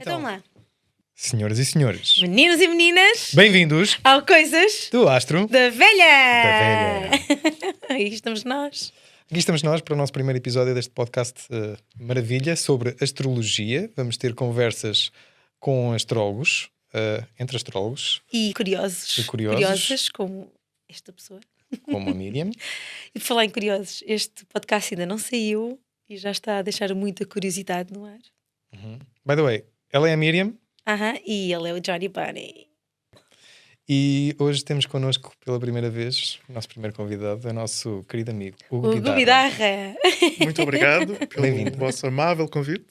Então lá. Senhoras e senhores, Meninos e meninas, bem-vindos ao Coisas do Astro da Velha! da Velha. Aí estamos nós. Aqui estamos nós para o nosso primeiro episódio deste podcast maravilha sobre astrologia. Vamos ter conversas com astrólogos, entre astrólogos, E curiosos. E curiosos. Curiosas, como esta pessoa. como a Miriam. E por falar em curiosos, este podcast ainda não saiu e já está a deixar muita curiosidade no ar. By the way, ela é a Miriam E ele é o Johnny Bunny. e hoje temos connosco pela primeira vez o nosso primeiro convidado, é o nosso querido amigo Hugo O Hugo Bidarra. Bidarra. Muito obrigado pelo Bem-vindo. vosso amável convite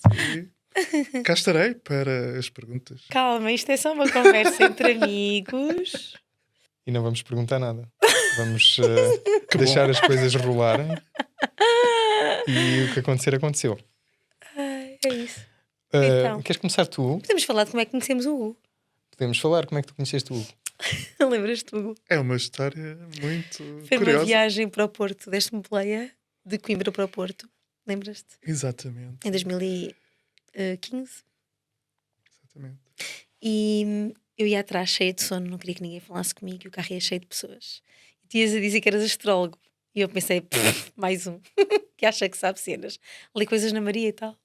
e cá estarei para as perguntas. Calma, isto é só uma conversa entre amigos. E não vamos perguntar nada. Vamos deixar as coisas rolarem e o que acontecer, aconteceu. Ai, é isso. Então. Queres começar tu? Podemos falar de como é que conhecemos o Hugo. Podemos falar como é que tu conheceste o Hugo? Lembras-te, Hugo? É uma história muito Foi uma curiosa. viagem para o Porto, deste-me boleia de Coimbra para o Porto. Lembras-te? Exatamente. Em 2015. Exatamente. E eu ia atrás cheia de sono, não queria que ninguém falasse comigo e o carro ia cheio de pessoas. E tu ias a dizer que eras astrólogo. E eu pensei, mais um, que acha que sabe cenas. Li coisas na Maria e tal.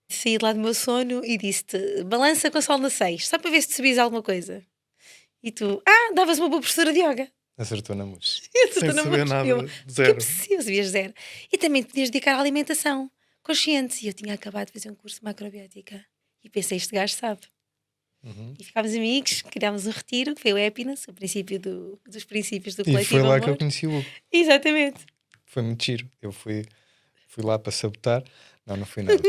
Saí de lá do meu sono e disse-te, balança com o sol na 6, só para ver se te subias alguma coisa. E tu, davas uma boa professora de yoga. Acertou na mus. Sem saber nada, Eu, de que zero. preciso, sabias zero. E também te podias dedicar à alimentação consciente. E eu tinha acabado de fazer um curso de macrobiótica. E pensei, este gajo sabe. E ficámos amigos, criámos um retiro, que foi o Happiness, o princípio dos princípios do E coletivo foi lá amor. que eu conheci o Hugo. Exatamente. Foi muito giro. Eu fui lá para sabotar. Não foi nada.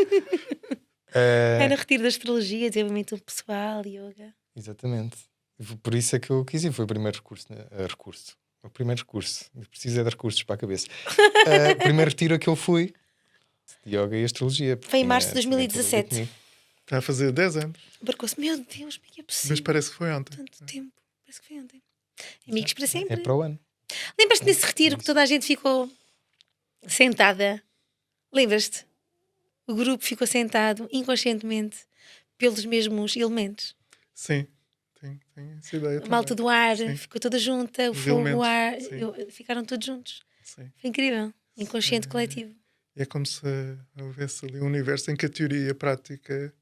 Era retiro da astrologia, desenvolvimento pessoal, yoga. Exatamente. E foi por isso é que eu quis ir. Foi o primeiro recurso. O primeiro recurso. Eu preciso é de recursos para a cabeça. O primeiro retiro a que eu fui de yoga e astrologia. Foi em março de Tinha tudo a ver 2017. comigo. Está a fazer 10 anos, Embarcou-se, meu Deus, como é que é possível? mas parece que foi ontem. Tanto tempo, parece que foi ontem. Amigos para sempre. É para o ano. Lembras-te desse retiro que toda a gente ficou sentada? Lembras-te? O grupo ficou sentado inconscientemente pelos mesmos elementos. Sim, tenho essa ideia A malta também. do ar Sim. ficou toda junta, o Os fogo, o elementos, ar, sim. ficaram todos juntos. Sim. Foi incrível. Inconsciente coletivo. E é como se houvesse ali um universo em que a teoria e a prática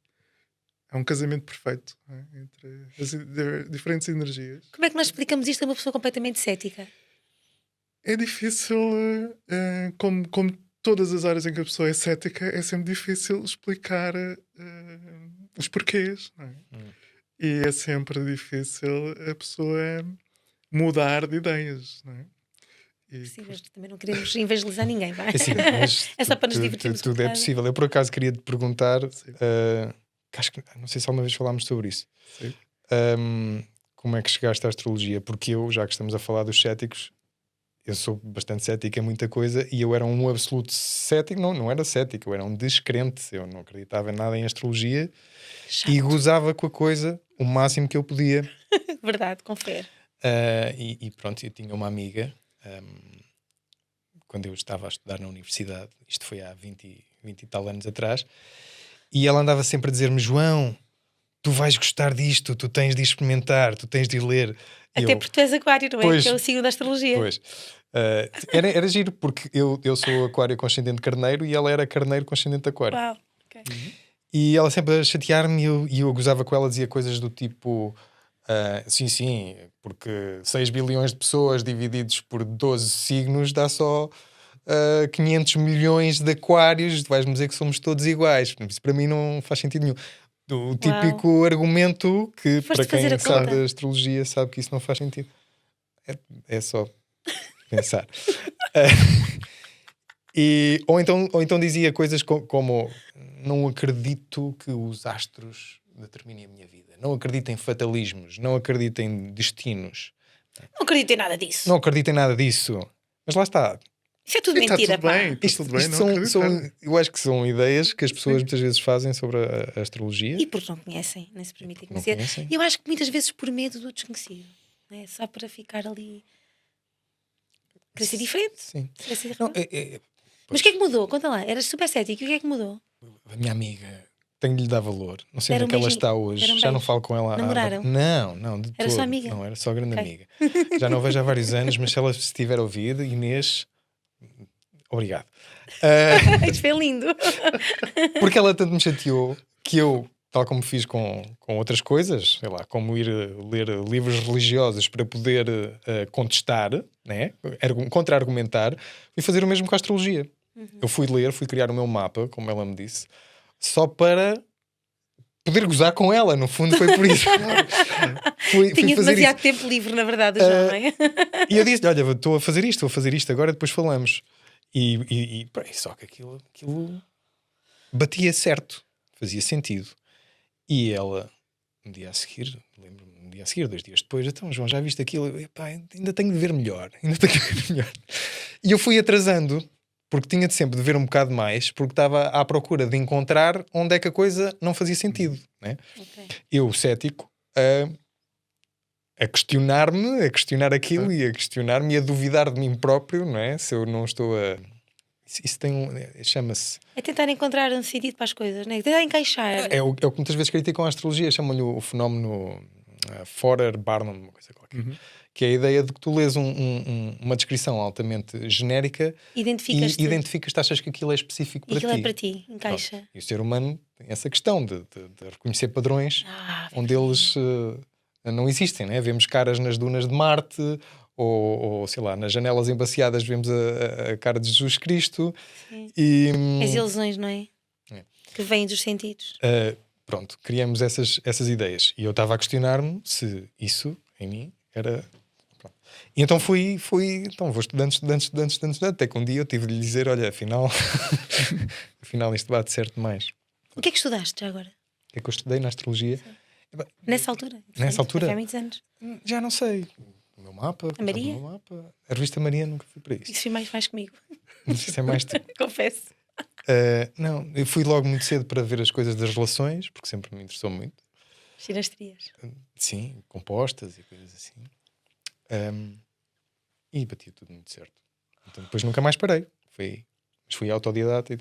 é um casamento perfeito, não é? Entre as diferentes energias. Como é que nós explicamos isto a uma pessoa completamente cética? É difícil, como todas as áreas em que a pessoa é cética, é sempre difícil explicar os porquês, não é? E é sempre difícil a pessoa mudar de ideias, não é? E, Sim, mas também não queremos evangelizar ninguém, vai? É assim, mas É só para nos divertirmos um tudo é bocado. possível. Eu por acaso queria te perguntar, Sim. que acho que não sei se alguma vez falámos sobre isso. Sim. Como é que chegaste à astrologia? Porque eu, já que estamos a falar dos céticos, eu sou bastante cético em muita coisa e eu era um absoluto cético, não era cético, eu era um descrente, eu não acreditava em nada em astrologia e gozava com a coisa o máximo que eu podia. Verdade, confere. E pronto, eu tinha uma amiga quando eu estava a estudar na universidade, isto foi há 20 e tal anos atrás, e ela andava sempre a dizer-me: João, tu vais gostar disto, tu tens de experimentar, tu tens de ir ler. E Até eu, porque tu és aquário, não é? Pois. Que é o signo da astrologia. Pois. Era giro, porque eu sou aquário com ascendente de carneiro e ela era carneiro com ascendente de aquário. Uau. Ok. E ela sempre a chatear-me e eu gozava com ela, dizia coisas do tipo: sim, porque 6 bilhões de pessoas divididos por 12 signos dá só 500 milhões de aquários, vais-me dizer que somos todos iguais. Isso para mim não faz sentido nenhum. O típico argumento que, Foste para quem fazer a sabe conta. da astrologia, sabe que isso não faz sentido. É só pensar. Ou então dizia coisas como: não acredito que os astros determinem a minha vida, não acredito em fatalismos, não acredito em destinos, Não acredito em nada disso. não acredito em nada disso. Mas lá está. Isso é tudo E está mentira, tudo pá. bem, está tudo bem, Isto não acreditar. eu acho que são ideias que as pessoas muitas vezes fazem sobre a astrologia. E porque não conhecem, nem se permitem Não conhecer. conhecem. E eu acho que muitas vezes por medo do desconhecido. Não é? Só para ficar ali. Querer ser diferente. Sim. Querer ser Não, diferente. Mas o que é que mudou? Conta lá. Eras super cético. E o que é que mudou? a minha amiga tenho de lhe dar valor. Não sei Deram onde é que ela beijinho? está hoje. Deram Já não beijo? falo com ela há... Namoraram? Não, de Era só todo. amiga? Não, era só grande Ok. amiga. Já não a vejo há vários anos, mas se ela estiver a ouvir, Inês, obrigado. Isto foi lindo. Porque ela tanto me chateou que eu, tal como fiz com outras coisas, sei lá, como ir ler livros religiosos para poder contestar, né? Contra-argumentar, fui fazer o mesmo com a astrologia. Eu fui criar o meu mapa, como ela me disse, só para poder gozar com ela, no fundo foi por isso. fui Tinha fazer demasiado isso. tempo livre, na verdade, o João, não é? E eu disse: olha, estou a fazer isto agora, depois falamos. Só que aquilo batia certo, fazia sentido. E ela, no dia a seguir, lembro-me, 2 dias depois, então, João, já viste aquilo? Eu, epá, ainda tenho de ver melhor. E eu fui atrasando, porque tinha de sempre de ver um bocado mais, porque estava à procura de encontrar onde é que a coisa não fazia sentido, né? Ok. Eu, cético, a questionar-me, a questionar aquilo e a questionar-me e a duvidar de mim próprio, não é? Se eu não estou a... Isso tem chama-se... É tentar encontrar um sentido para as coisas, não é? Tentar encaixar. É o que muitas vezes criticam a astrologia, chamam-lhe o fenómeno Forer-Barnum, uma coisa qualquer. Que é a ideia de que tu lês uma descrição altamente genérica Identificas-te. e identificas, achas que aquilo é específico E para aquilo ti. é para ti, encaixa. Pronto. E o ser humano tem essa questão de reconhecer padrões onde bem. eles não existem, né? Vemos caras nas dunas de Marte ou sei lá, nas janelas embaciadas vemos a cara de Jesus Cristo. Sim. E, As ilusões, não é? Que vêm dos sentidos. pronto, criamos essas ideias. E eu estava a questionar-me se isso, em mim, era... Pronto. E então fui então vou estudando, até que um dia eu tive de lhe dizer, olha, afinal isto bate certo demais. O que é que estudaste já agora? O que é que eu estudei na astrologia? Nessa altura? Nessa altura? Já há muitos anos. Já não sei. O meu mapa. A Maria? O meu mapa. A revista Maria nunca fui para isso. Isso foi mais comigo. Isso é mais... Confesso. não, eu fui logo muito cedo para ver as coisas das relações, porque sempre me interessou muito. Girastrias. Sim, compostas e coisas assim. E batia tudo muito certo. Então depois nunca mais parei. Mas fui autodidata e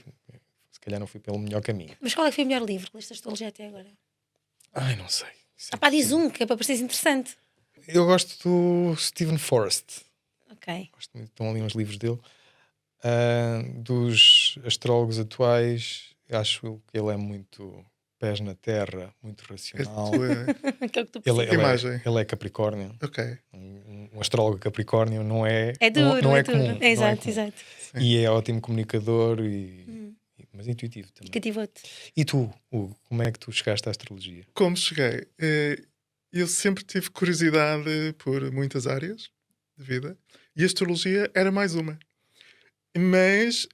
se calhar não fui pelo melhor caminho. Mas qual é que foi o melhor livro que leste astrologia até agora? Ai, não sei. Diz um, que é para parecer interessante. Eu gosto do Stephen Forrest. Ok. Gosto muito. Estão ali uns livros dele. Dos astrólogos atuais, acho que ele é muito pés na terra, muito racional. Que é o que tu Ele, precisas. ele é Capricórnio. Ok. Um astrólogo Capricórnio não é, É duro, não é duro. comum. Exato, não é comum. exato. E é ótimo comunicador, mas intuitivo também. Cativou-te. E tu, Hugo, como é que tu chegaste à astrologia? Como cheguei? Eu sempre tive curiosidade por muitas áreas de vida e a astrologia era mais uma. Mas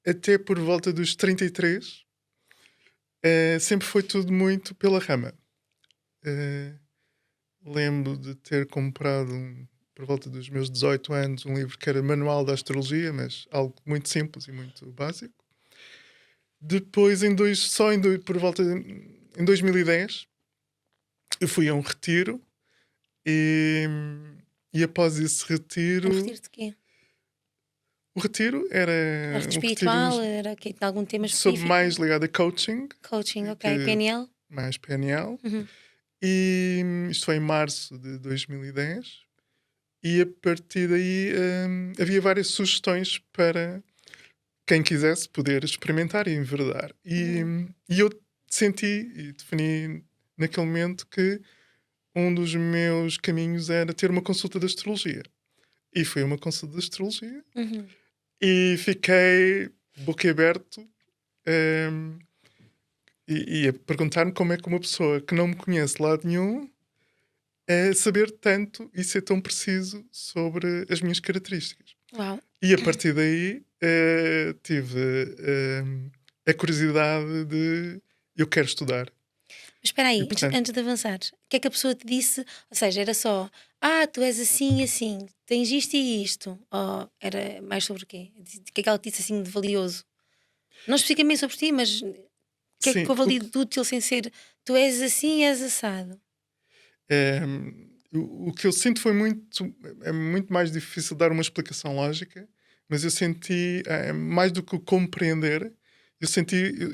até por volta dos 33 sempre foi tudo muito pela rama. Lembro de ter comprado por volta dos meus 18 anos um livro que era Manual da Astrologia, mas algo muito simples e muito básico. Depois, por volta em 2010, eu fui a um retiro e após esse retiro... Um retiro de quê? O retiro era... Arte espiritual? Era okay, de algum tema específico? Sobre mais ligado a coaching. Coaching, ok. PNL? Mais PNL. E isto foi em março de 2010. E a partir daí havia várias sugestões para quem quisesse poder experimentar e enverdar. E eu senti e defini naquele momento que um dos meus caminhos era ter uma consulta de astrologia. E foi uma consulta de astrologia. E fiquei boquiaberto e a perguntar-me como é que uma pessoa que não me conhece de lado nenhum saber tanto e ser tão preciso sobre as minhas características. Uau. E a partir daí tive a curiosidade de eu quero estudar. Mas espera aí, portanto... antes de avançar, o que é que a pessoa te disse? Ou seja, era só, tu és assim e assim, tens isto e isto. Ou era mais sobre o quê? O que é que ela te disse assim de valioso? Não especificamente sobre ti, mas o que é que avalia de útil sem ser tu és assim e és assado? O que eu sinto foi é muito mais difícil dar uma explicação lógica, mas eu senti mais do que compreender,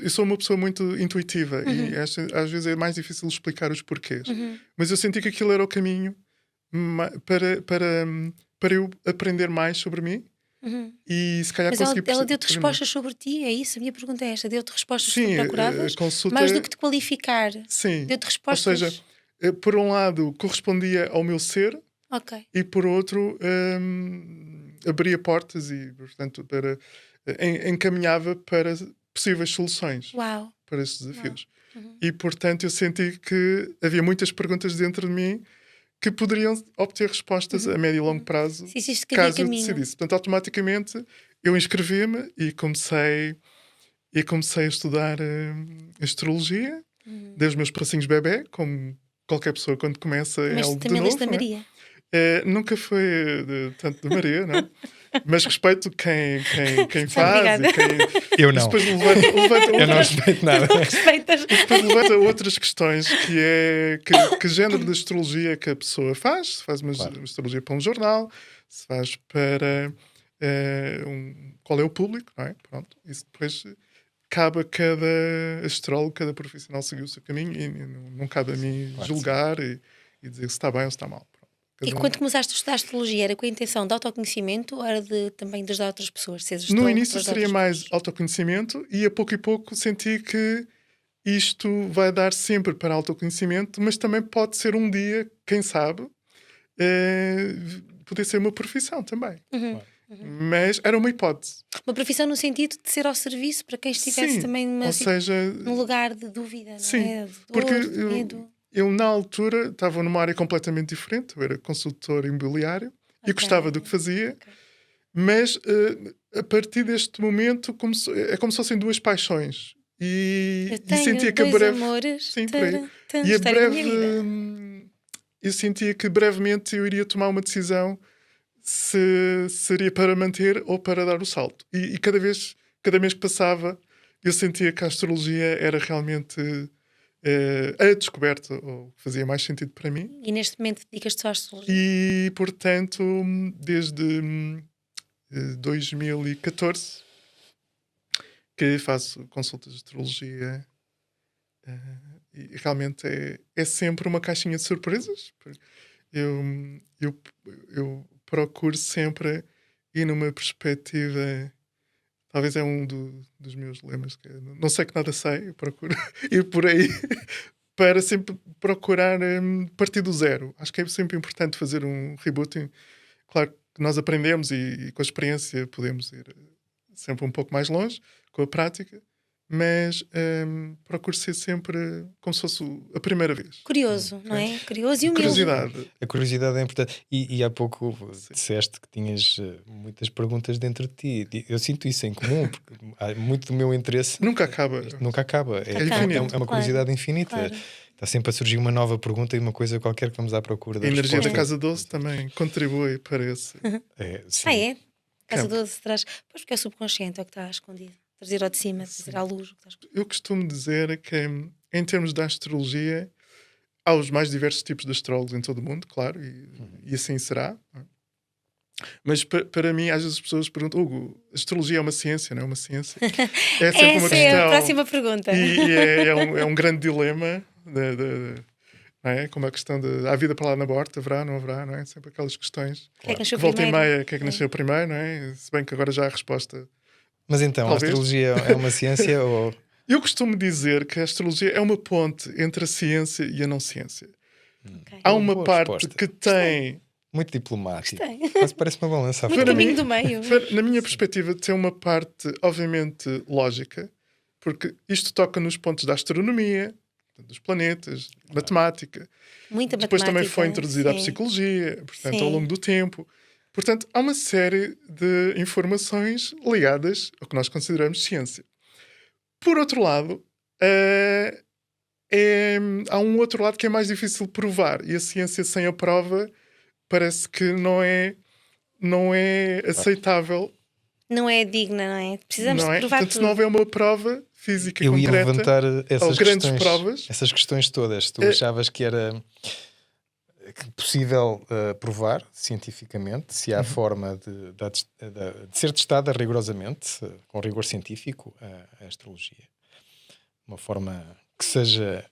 eu sou uma pessoa muito intuitiva e às vezes é mais difícil explicar os porquês. Mas eu senti que aquilo era o caminho para eu aprender mais sobre mim e se calhar Mas ela, conseguir ela deu-te perceber melhor. respostas sobre ti, é isso? A minha pergunta é esta: deu-te respostas que Sim, tu procuravas? a consulta. Mais do que te qualificar, Sim. deu-te Ou respostas. seja, por um lado correspondia ao meu ser Ok. e por outro abria portas e, portanto, encaminhava para possíveis soluções Uau. para estes desafios. E, portanto, eu senti que havia muitas perguntas dentro de mim que poderiam obter respostas a médio e longo prazo, Se existe que havia caso eu caminho. decidisse. Portanto, automaticamente eu inscrevi-me e comecei a estudar astrologia, dei os meus passinhos bebé, como qualquer pessoa quando começa é Mas algo de também leste novo. da não é? Maria. Nunca foi tanto de Maria, não? Mas respeito quem faz Obrigada. e quem Eu isso não. depois levanta Eu não outras, respeito nada. Respeitas. depois levanta outras questões que é que género de astrologia que a pessoa faz. Se faz uma astrologia para um jornal, se faz para qual é o público, não é? Pronto, isso depois cabe a cada astrólogo, cada profissional seguir o seu caminho e não cabe a mim julgar e dizer se está bem ou se está mal. Pronto. E Cada um- quando começaste a estudar astrologia, era com a intenção de autoconhecimento ou era também de ajudar outras pessoas? Seres No astrólogo início para ajudar seria outras mais pessoas? autoconhecimento e a pouco senti que isto vai dar sempre para autoconhecimento, mas também pode ser um dia, quem sabe, poder ser uma profissão também. Mas era uma hipótese. Uma profissão no sentido de ser ao serviço para quem estivesse Sim, também ou seja, num lugar de dúvida, não sim, é? De dor, porque de medo. eu na altura estava numa área completamente diferente, eu era consultor imobiliário e Ok. gostava do que fazia, Ok. mas a partir deste momento é como se fossem duas paixões. Eu E tenho sentia que a dois breve. amores. Sim, por aí. Taran, E a história da minha breve. vida. Eu sentia que brevemente eu iria tomar uma decisão se seria para manter ou para dar o salto. E cada mês que passava, eu sentia que a astrologia era realmente a descoberta, ou fazia mais sentido para mim. E neste momento dedicas-te só à astrologia. E, portanto, desde 2014 que faço consultas de astrologia e realmente é sempre uma caixinha de surpresas. Eu procuro sempre ir numa perspectiva, talvez é um dos meus lemas, que é, não sei que nada sei, eu procuro ir por aí para sempre procurar partir do zero. Acho que é sempre importante fazer um rebooting. Claro que nós aprendemos e com a experiência podemos ir sempre um pouco mais longe com a prática, mas procuro ser sempre como se fosse a primeira vez. Curioso, não é? Curioso e humilde. Curiosidade. A curiosidade é importante. E há pouco disseste que tinhas muitas perguntas dentro de ti. Eu sinto isso em comum, porque há muito do meu interesse. Nunca acaba. Nunca acaba. É infinito. É uma curiosidade Claro, infinita. claro. Está sempre a surgir uma nova pergunta e uma coisa qualquer que vamos à procura da A energia da resposta. Casa Doce também contribui para esse. Sim. Ah, é? Casa Campo. 12 traz. Pois porque é o subconsciente, é o que está escondido. Trazer ao de cima, trazer à luz o que está escondido. Eu costumo dizer que, em termos da astrologia, há os mais diversos tipos de astrólogos em todo o mundo, claro, e assim será. Mas para mim, às vezes as pessoas perguntam: Hugo, a astrologia é uma ciência, não é uma ciência? É sempre uma Essa é a questão. próxima pergunta. E é um grande dilema, não é? Como a questão de há vida para lá na borda, haverá, não haverá, não é? Sempre aquelas questões Quem é que nasceu que volta e primeiro? meia, quem é que nasceu primeiro, não é? Se bem que agora já há a resposta. Mas então, Talvez. a astrologia é uma ciência ou... Eu costumo dizer que a astrologia é uma ponte entre a ciência e a não ciência. Ok. Há uma Boa parte resposta. que tem, Muito diplomático. Gostei. Mas parece uma balança à Muito frente. caminho do meio. na minha perspectiva, tem uma parte, obviamente, lógica, porque isto toca nos pontos da astronomia, dos planetas, matemática. Muita Depois também foi matemática, introduzida a sim. psicologia, portanto, Sim. ao longo do tempo. Portanto, há uma série de informações ligadas ao que nós consideramos ciência. Por outro lado, há um outro lado que é mais difícil de provar, e a ciência sem a prova parece que não é aceitável. Não é digna, não é? Precisamos Não de é? provar Portanto, se tudo. não houver uma prova física Eu ia concreta, levantar essas ou grandes questões, provas. essas questões todas. Tu achavas que era possível provar cientificamente, se há forma de ser testada rigorosamente, com rigor científico, a astrologia. Uma forma que seja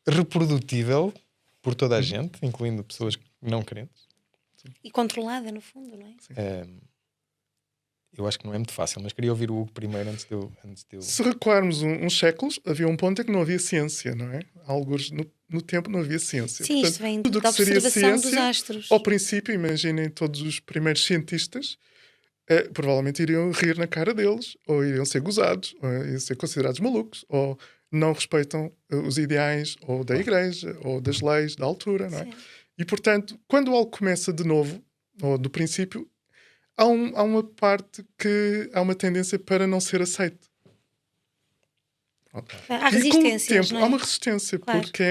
reprodutível por toda a gente, incluindo pessoas não crentes. E controlada, no fundo, não é? Eu acho que não é muito fácil, mas queria ouvir o Hugo primeiro antes de eu... Se recuarmos uns séculos, havia um ponto em que não havia ciência, não é? Alguns no tempo não havia ciência. Sim, isto vem tudo o da que seria observação dos ciência, astros. ao princípio, imaginem todos os primeiros cientistas, provavelmente iriam rir na cara deles, ou iriam ser gozados, ou iriam ser considerados malucos, ou não respeitam os ideais ou da igreja, ou das leis da altura, não é? Sim. E, portanto, quando algo começa de novo, ou do princípio, há uma parte que há uma tendência para não ser aceito. Há E com o resistências, tempo não é? há uma resistência, Claro. porque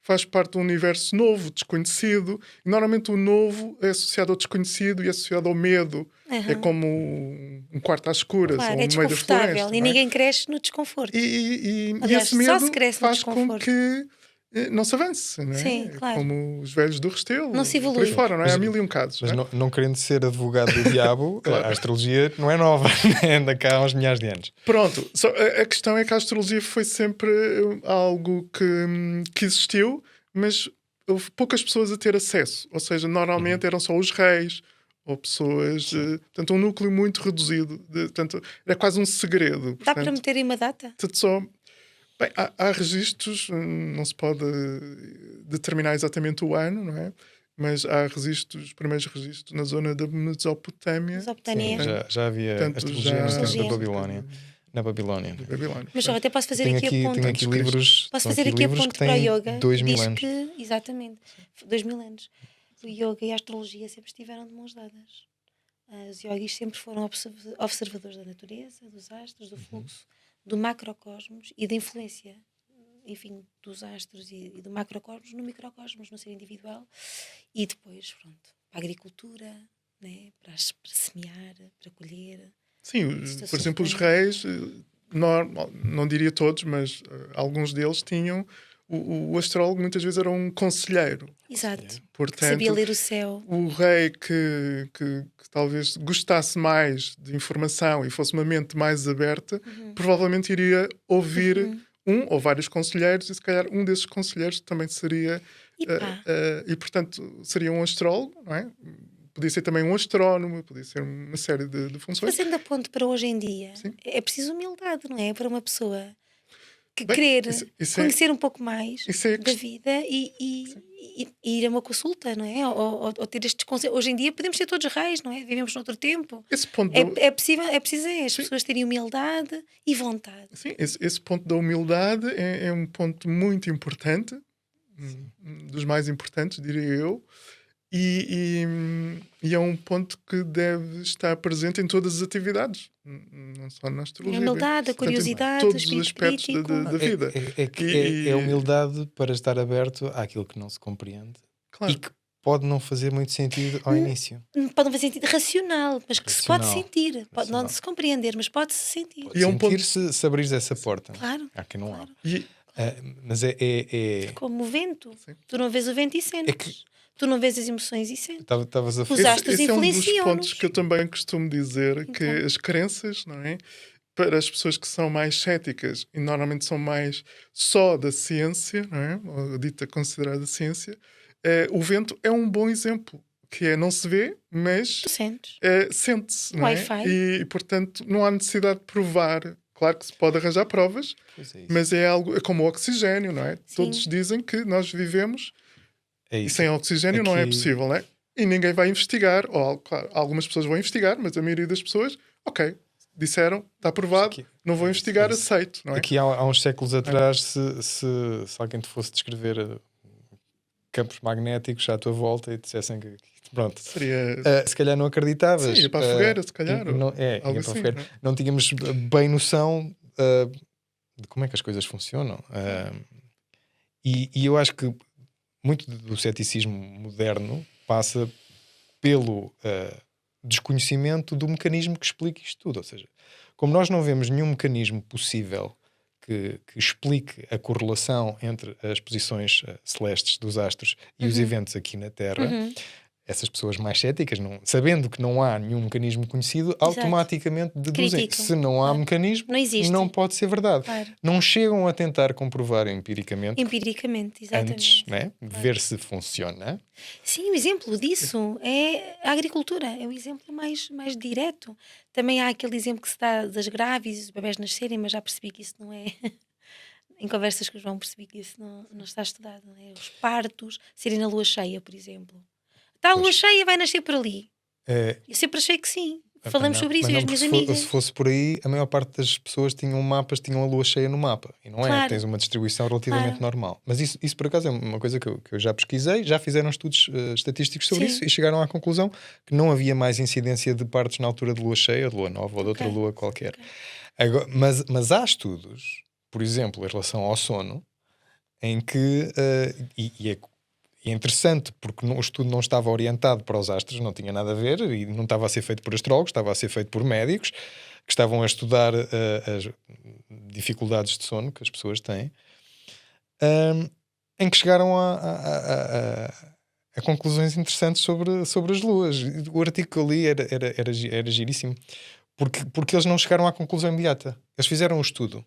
faz parte de um universo novo, desconhecido, e normalmente o novo é associado ao desconhecido e associado ao medo. É como um quarto às escuras, Claro, ou é no meio da desconfortável floresta. e não é? ninguém cresce no desconforto. E Aliás, esse só medo se cresce no faz com desconforto. que não se avance, não é? Sim, claro. Como os velhos do Restelo, Não se evolui. por aí fora, não é? Mas- Há mil e um casos. Mas não é? não querendo ser advogado do diabo, Claro. a astrologia não é nova, anda cá há uns milhares de anos. Pronto, só a questão é que a astrologia foi sempre algo que existiu, mas houve poucas pessoas a ter acesso. Ou seja, normalmente eram só os reis ou pessoas, portanto, um núcleo muito reduzido. Portanto, era quase um segredo. Dá para Portanto, meterem uma data? portanto, só. Bem, há registros, não se pode determinar exatamente o ano, não é? Mas há registros, os primeiros registros na zona da Mesopotâmia. Mesopotâmia. Sim, já havia Portanto, astrologia já- no tempo da Astrologia. Babilónia. Na Babilónia. Da Babilónia. Mas só até posso fazer Tenho aqui a ponto. tenho aqui Antes de Cristo. livros, Posso estão fazer aqui a livros ponto que para o têm yoga. 2000 Diz anos. que, exatamente, 2000 anos. O yoga e a astrologia sempre estiveram de mãos dadas. Os yogis sempre foram observadores da natureza, dos astros, do fluxo, do macrocosmos e da influência, enfim, dos astros e do macrocosmos no microcosmos, no ser individual. E depois, pronto, para a agricultura, né? para semear, para colher. Sim, por exemplo, os reis, não diria todos, mas alguns deles tinham. O astrólogo muitas vezes era um conselheiro. Exato. Que Portanto, sabia ler o céu. o rei que talvez gostasse mais de informação e fosse uma mente mais aberta, provavelmente iria ouvir um ou vários conselheiros, e se calhar um desses conselheiros também seria. E pá. E portanto, seria um astrólogo, não é? Podia ser também um astrónomo, podia ser uma série de funções. Fazendo a ponto para hoje em dia, Sim. é preciso humildade, não é? Para uma pessoa que Bem, querer isso é- conhecer um pouco mais isso é a da quest- vida e ir a uma consulta, não é? Ou ter estes conselhos. Hoje em dia podemos ser todos reis, não é? Vivemos noutro tempo. Esse ponto É preciso as Sim. pessoas terem humildade e vontade. Sim, esse ponto da humildade é um ponto muito importante, dos mais importantes, diria eu, e é um ponto que deve estar presente em todas as atividades, não só na A astrologia. humildade, a Portanto, em curiosidade, o todos os espírito aspectos crítico. da vida. É humildade para estar aberto àquilo que não se compreende Claro. e que pode não fazer muito sentido ao início. Pode não fazer sentido racional, mas que se pode Racional. sentir. Pode não Racional. se compreender, mas pode-se sentir. E é um ponto- Sentir se abrires essa porta. Claro. Há quem não Claro. abre. E, Mas Como o vento. Sim. Tu não vês o vento e sentes. É que- Tu não vês as emoções e sentes. estavas a Os fazer. astros esse é um dos influenciam-nos. pontos que eu também costumo dizer, que Então. as crenças, não é? Para as pessoas que são mais céticas e normalmente são mais só da ciência, não é? Ou dita considerada ciência, o vento é um bom exemplo, que é não se vê, mas Tu sentes. sente-se, não é? Wi-Fi. E, portanto, não há necessidade de provar. Claro que se pode arranjar provas, Pois é isso. mas é algo é como o oxigênio, não é? Sim. Todos dizem que nós vivemos É e isso. sem oxigênio não é Aqui- possível, não é? E ninguém vai investigar, ou claro, algumas pessoas vão investigar, mas a maioria das pessoas, ok, disseram, está aprovado, Aqui- não vou é investigar, isso. aceito, não é? Aqui há uns séculos atrás, se alguém te fosse descrever campos magnéticos à tua volta e dissessem que pronto, Seria. se calhar não acreditavas. Sim, ia para a fogueira, se calhar, ou Não, algo ia para a assim, fogueira. não é? Não tínhamos bem noção de como é que as coisas funcionam. E eu acho que muito do ceticismo moderno passa pelo desconhecimento do mecanismo que explica isto tudo. Ou seja, como nós não vemos nenhum mecanismo possível que explique a correlação entre as posições celestes dos astros e os eventos aqui na Terra, essas pessoas mais céticas, sabendo que não há nenhum mecanismo conhecido, automaticamente deduzem. Criticam. Se não há mecanismo, Não existe. não pode ser verdade. Claro. Não chegam a tentar comprovar empiricamente Empiricamente, exatamente. antes, né? Ver se funciona. Sim, o exemplo disso é a agricultura, é o exemplo mais direto. Também há aquele exemplo que se dá das grávidas, os bebés nascerem, mas já percebi que isso não é. Em conversas com o João percebi que isso não está estudado. Não é? Os partos serem na lua cheia, por exemplo. Está a lua cheia, vai nascer por ali. Eu sempre achei que sim. Falamos sobre isso e as minhas amigas. Se fosse por aí, a maior parte das pessoas tinham a lua cheia no mapa. E não é, Claro. tens uma distribuição relativamente Claro. normal. Mas isso por acaso é uma coisa que eu já pesquisei, já fizeram estudos estatísticos sobre Sim. isso e chegaram à conclusão que não havia mais incidência de partos na altura de lua cheia, de lua nova ou de outra lua qualquer. Agora, mas há estudos, por exemplo, em relação ao sono, em que, é interessante porque o estudo não estava orientado para os astros, não tinha nada a ver e não estava a ser feito por astrólogos, estava a ser feito por médicos que estavam a estudar as dificuldades de sono que as pessoas têm, em que chegaram a conclusões interessantes sobre as luas. O artigo que eu li era giríssimo porque eles não chegaram à conclusão imediata. Eles fizeram um estudo.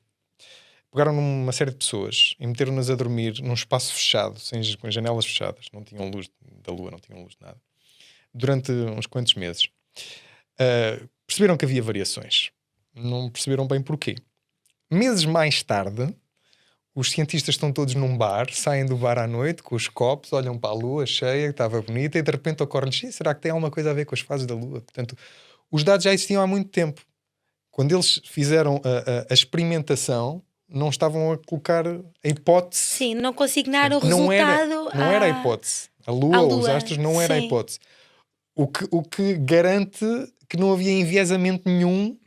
Pegaram numa série de pessoas e meteram-nas a dormir num espaço fechado, com as janelas fechadas, não tinham luz da lua, não tinham luz de nada, durante uns quantos meses. Perceberam que havia variações. Não perceberam bem porquê. Meses mais tarde, os cientistas estão todos num bar, saem do bar à noite com os copos, olham para a lua cheia, que estava bonita, e de repente ocorre-lhes: será que tem alguma coisa a ver com as fases da lua? Portanto, os dados já existiam há muito tempo. Quando eles fizeram a experimentação, não estavam a colocar a hipótese. Sim, não consignar o Não resultado. era a hipótese. A lua ou os astros não era a hipótese. O que garante que não havia enviesamento nenhum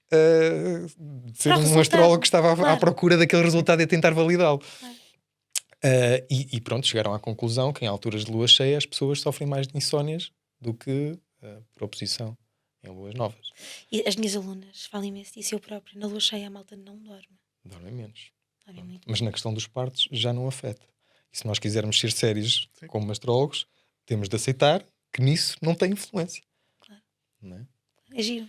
de ser um astrólogo que estava à procura daquele resultado e a tentar validá-lo. Claro. E pronto, chegaram à conclusão que em alturas de lua cheia as pessoas sofrem mais de insónias do que por oposição em luas novas. E as minhas alunas falam imenso disso. Eu própria, na lua cheia a malta não dorme. Dormem menos. Dorme muito. Mas na questão dos partos já não afeta. E se nós quisermos ser sérios como astrólogos, temos de aceitar que nisso não tem influência. Claro. Não é? É giro.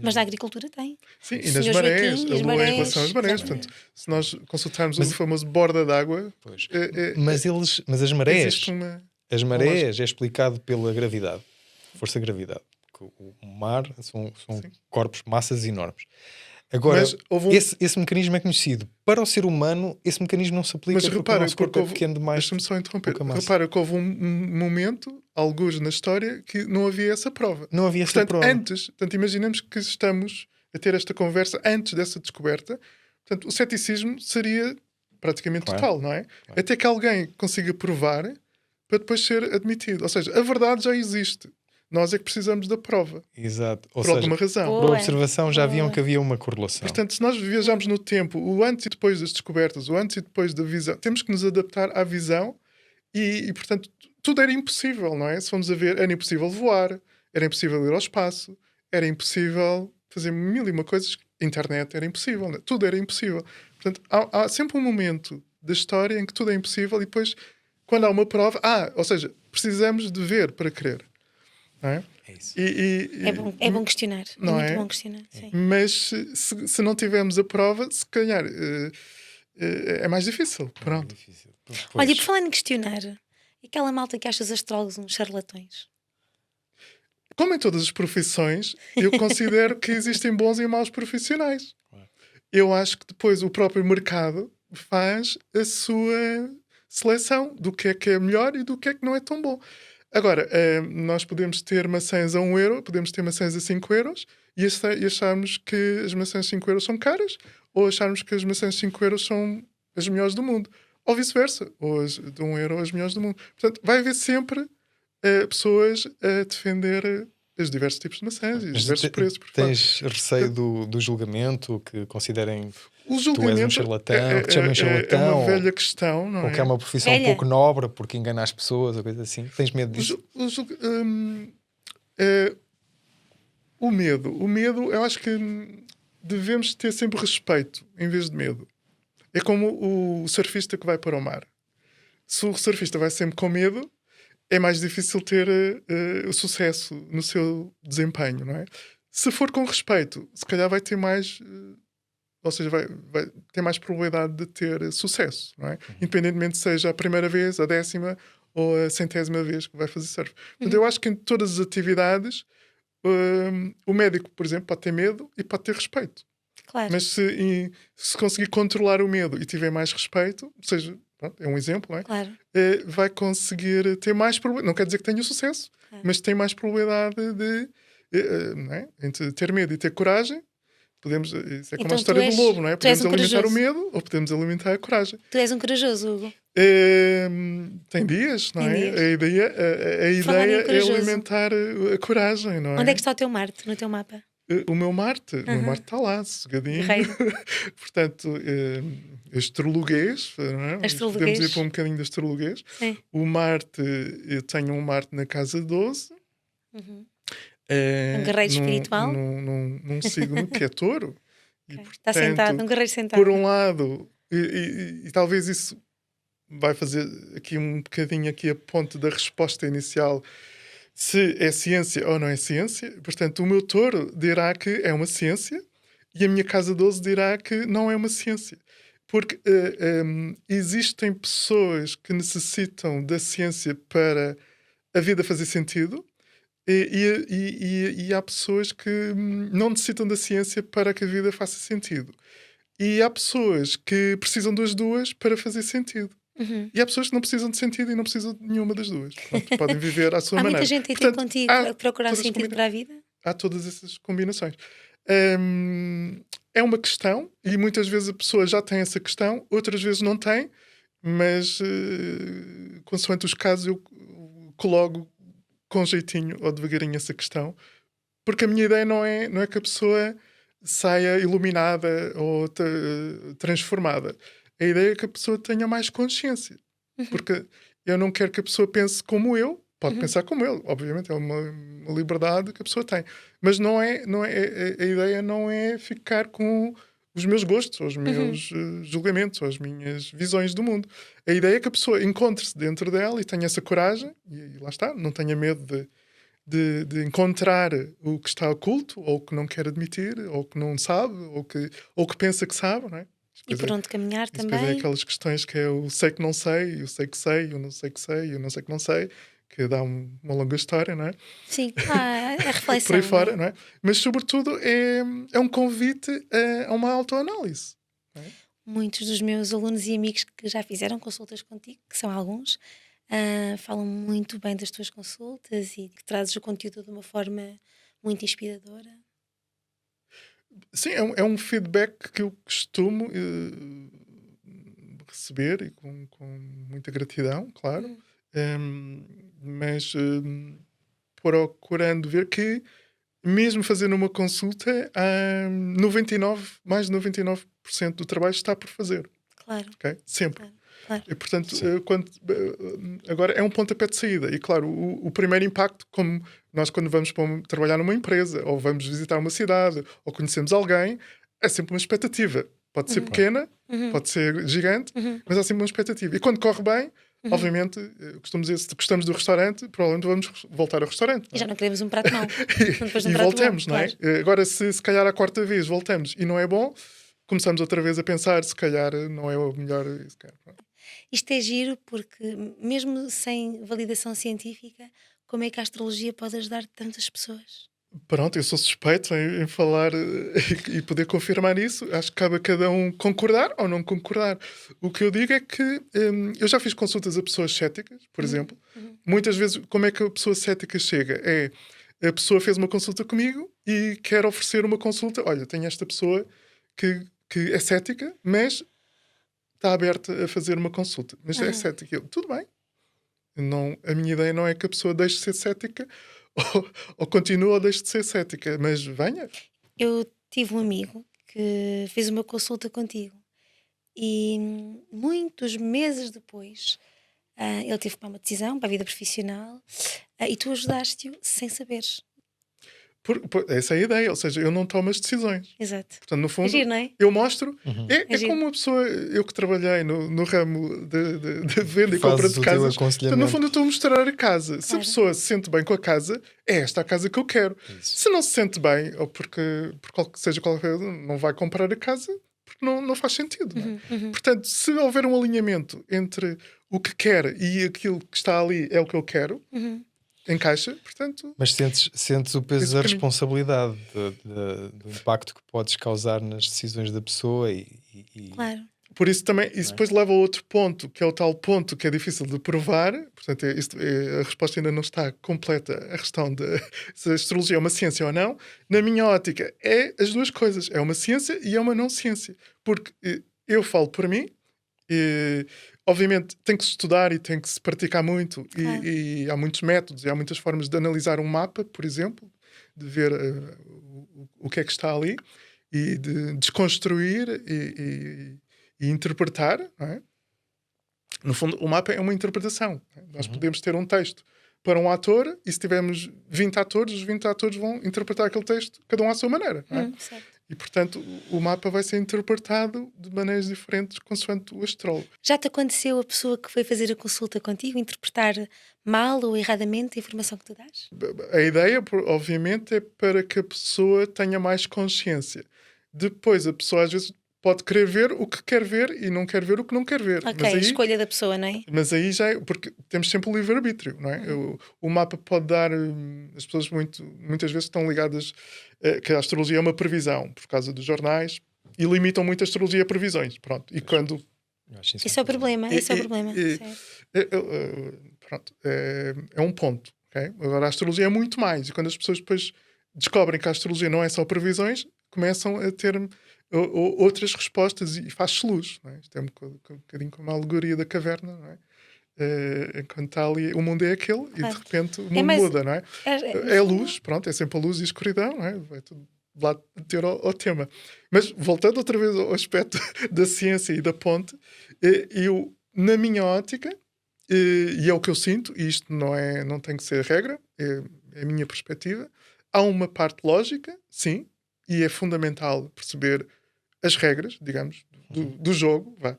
Mas na agricultura tem. Sim, e nas marés, a lua em relação às marés. Portanto, se nós consultarmos o famoso borda d'água, mas as marés, as marés é explicado pela gravidade, força gravidade. O mar são corpos, massas enormes. Agora, esse mecanismo é conhecido. Para o ser humano, esse mecanismo não se aplica. Mas repara, o nosso corpo é pequeno demais. Deixa-me só interromper. Repara que houve um momento, alguns na história, que não havia essa prova. Não havia essa prova. Portanto, imaginemos que estamos a ter esta conversa antes dessa descoberta. Portanto, o ceticismo seria praticamente total, não é? Claro. Até que alguém consiga provar para depois ser admitido. Ou seja, a verdade já existe. Nós é que precisamos da prova. Exato. Por alguma razão. Por observação já viam que havia uma correlação. Portanto, se nós viajarmos no tempo, o antes e depois das descobertas, o antes e depois da visão, temos que nos adaptar à visão e portanto, tudo era impossível, não é? Se vamos a ver, era impossível voar, era impossível ir ao espaço, era impossível fazer mil e uma coisas. Internet era impossível, não é? Tudo era impossível. Portanto, há sempre um momento da história em que tudo é impossível e depois, quando há uma prova, ou seja, precisamos de ver para crer. Não é? É isso. É bom questionar. Não é muito bom questionar. Sim. Mas se não tivermos a prova, se calhar é mais difícil. Pronto. Olha, e por falar em questionar, e aquela malta que acha os astrólogos uns charlatões? Como em todas as profissões, eu considero que existem bons e maus profissionais. Eu acho que depois o próprio mercado faz a sua seleção do que é melhor e do que é que não é tão bom. Agora, nós podemos ter maçãs a 1€, podemos ter maçãs a 5€ e acharmos que as maçãs 5€ são caras ou acharmos que as maçãs 5€ são as melhores do mundo. Ou vice-versa, ou as de 1€ as melhores do mundo. Portanto, vai haver sempre pessoas a defender os diversos tipos de maçãs e os diversos preços. Tens receio do julgamento, que considerem o tu és um charlatão, que te chamem charlatão? É uma velha questão, não é? Ou que é uma profissão um pouco nobre porque engana as pessoas, ou coisa assim. Tens medo disso? O medo, eu acho que devemos ter sempre respeito em vez de medo. É como o surfista que vai para o mar. Se o surfista vai sempre com medo, é mais difícil ter o sucesso no seu desempenho, não é? Se for com respeito, se calhar vai ter mais, ou seja, vai ter mais probabilidade de ter sucesso, não é? Independentemente se seja a primeira vez, a 10ª ou a 100ª vez que vai fazer surf. Portanto, eu acho que em todas as atividades, o médico, por exemplo, pode ter medo e pode ter respeito. Claro. Mas se conseguir controlar o medo e tiver mais respeito, ou seja, pronto, é um exemplo, não é? Claro. Vai conseguir ter mais probabilidade. Não quer dizer que tenha sucesso, mas tem mais probabilidade de não é? Entre ter medo e ter coragem. Podemos, isso é como Então a história do lobo, não é? tu és Podemos um alimentar o corajoso. medo ou podemos alimentar a coragem. Tu és um corajoso, Hugo. Tem dias, não Tem é? dias. A Falar em ideia é corajoso. alimentar a coragem, não é? Onde é que está o teu Marte no teu mapa? O meu Marte está lá, sossegadinho. Guerreiro. Portanto, astrologuês, não é? Astrologuês. Podemos ir para um bocadinho de astrologuês. Sim. O Marte, eu tenho um Marte na casa 12. Uhum. Um guerreiro espiritual. Num signo que é touro. E, Okay. Está sentado, um guerreiro sentado. por um lado, e talvez isso vai fazer aqui um bocadinho aqui a ponte da resposta inicial, se é ciência ou não é ciência. Portanto, o meu touro dirá que é uma ciência e a minha casa 12 dirá que não é uma ciência. Porque existem pessoas que necessitam da ciência para a vida fazer sentido e há pessoas que não necessitam da ciência para que a vida faça sentido. E há pessoas que precisam das duas para fazer sentido. Uhum. E há pessoas que não precisam de sentido e não precisam de nenhuma das duas. Pronto, podem viver à sua Há maneira. muita gente aí Portanto, contigo há a procurar todas as sentido para a vida? Há todas essas combinações. É uma questão e muitas vezes a pessoa já tem essa questão, outras vezes não tem, mas consoante os casos eu coloco com jeitinho ou devagarinho essa questão, porque a minha ideia não é que a pessoa saia iluminada ou transformada. A ideia é que a pessoa tenha mais consciência. Porque eu não quero que a pessoa pense como eu. Pode pensar como eu. Obviamente é uma liberdade que a pessoa tem. Mas a ideia não é ficar com os meus gostos, os meus julgamentos, as minhas visões do mundo. A ideia é que a pessoa encontre-se dentro dela e tenha essa coragem, e lá está, não tenha medo de encontrar o que está oculto, ou que não quer admitir, ou que não sabe, ou que pensa que sabe, não é? E por onde caminhar Depois é também. aquelas questões que é o sei que não sei, o sei que sei, o não sei que sei, o não sei que não sei, que dá uma longa história, não é? Sim, a reflexão. Por aí fora, não é? Mas, sobretudo, é um convite a uma autoanálise. Não é? Muitos dos meus alunos e amigos que já fizeram consultas contigo, que são alguns, falam muito bem das tuas consultas e que trazes o conteúdo de uma forma muito inspiradora. Sim, é um feedback que eu costumo receber e com muita gratidão, claro. Mas procurando ver que, mesmo fazendo uma consulta, mais de 99% do trabalho está por fazer. Claro, Okay? Sempre. claro, claro. E, portanto, agora é um pontapé de saída. E, claro, o primeiro impacto, como nós quando vamos trabalhar numa empresa, ou vamos visitar uma cidade, ou conhecemos alguém, é sempre uma expectativa. Pode ser pequena, pode ser gigante, mas há sempre uma expectativa. E quando corre bem, obviamente, costumo dizer, se gostamos do restaurante, provavelmente vamos voltar ao restaurante. E já não queremos um prato mau. Depois de um E prato voltamos, bom, não é? claro. Agora, se calhar a quarta vez voltamos e não é bom, começamos outra vez a pensar, se calhar não é o melhor. Isto é giro porque, mesmo sem validação científica, como é que a astrologia pode ajudar tantas pessoas? Pronto, eu sou suspeito em falar e poder confirmar isso. Acho que cabe a cada um concordar ou não concordar. O que eu digo é que eu já fiz consultas a pessoas céticas, por exemplo. Muitas vezes, como é que a pessoa cética chega? A pessoa fez uma consulta comigo e quer oferecer uma consulta. Olha, tenho esta pessoa que é cética, mas está aberta a fazer uma consulta. Mas é cética. Tudo bem. Não, a minha ideia não é que a pessoa deixe de ser cética ou continue ou deixe de ser cética, mas venha. Eu tive um amigo que fez uma consulta contigo e muitos meses depois ele teve que tomar uma decisão para a vida profissional e tu ajudaste-o sem saberes. Essa é a ideia, ou seja, eu não tomo as decisões. Exato. Portanto, no É fundo, giro, não é? eu mostro. Uhum. É giro. como uma pessoa, eu que trabalhei no ramo de venda e Fazes compra o de teu casas. Portanto, no aconselhamento. fundo, eu estou a mostrar a casa. Se a Claro. pessoa se sente bem com a casa, é esta a casa que eu quero. Isso. Se não se sente bem, ou seja qualquer coisa, não vai comprar a casa porque não faz sentido. Não é? Portanto, se houver um alinhamento entre o que quer e aquilo que está ali é o que eu quero, encaixa, portanto. Mas sentes o peso Esse da caminho. responsabilidade do impacto que podes causar nas decisões da pessoa e Claro. Por isso também, isso depois leva a outro ponto, que é o tal ponto que é difícil de provar. Portanto, a resposta ainda não está completa, a questão de se a astrologia é uma ciência ou não. Na minha ótica, é as duas coisas. É uma ciência e é uma não ciência. Porque eu falo por mim, obviamente tem que se estudar e tem que se praticar muito, Claro. e há muitos métodos e há muitas formas de analisar um mapa, por exemplo, de ver o que é que está ali e de desconstruir e interpretar, não é? No fundo, o mapa é uma interpretação. Não é? Nós podemos ter um texto para um ator e se tivermos 20 atores, os 20 atores vão interpretar aquele texto, cada um à sua maneira. Não é? Certo. E, portanto, o mapa vai ser interpretado de maneiras diferentes consoante o astrólogo. Já te aconteceu a pessoa que foi fazer a consulta contigo interpretar mal ou erradamente a informação que tu dás? A ideia, obviamente, é para que a pessoa tenha mais consciência. Depois, a pessoa às vezes pode querer ver o que quer ver e não quer ver o que não quer ver. Ok, Mas aí, escolha da pessoa, não é? mas aí já é, porque temos sempre o livre-arbítrio, não é? O mapa pode dar, as pessoas muitas vezes estão ligadas, que a astrologia é uma previsão, por causa dos jornais, e limitam muito a astrologia a previsões, pronto. E quando... Esse é o problema, esse é o problema. Certo. Pronto, é um ponto, ok? Agora a astrologia é muito mais, e quando as pessoas depois descobrem que a astrologia não é só previsões, começam a ter outras respostas e faz-se luz, não é? Isto é um bocadinho como a alegoria da caverna, não é? Enquanto está ali, o mundo é aquele e de repente o mundo muda, não é? É luz, pronto, é sempre a luz e a escuridão, não é? Vai tudo lá ter ao tema. Mas voltando outra vez ao aspecto da ciência e da ponte, eu, na minha ótica, e é o que eu sinto, e isto não tem que ser regra, é a minha perspectiva, há uma parte lógica, sim, e é fundamental perceber as regras, digamos, do jogo, vá.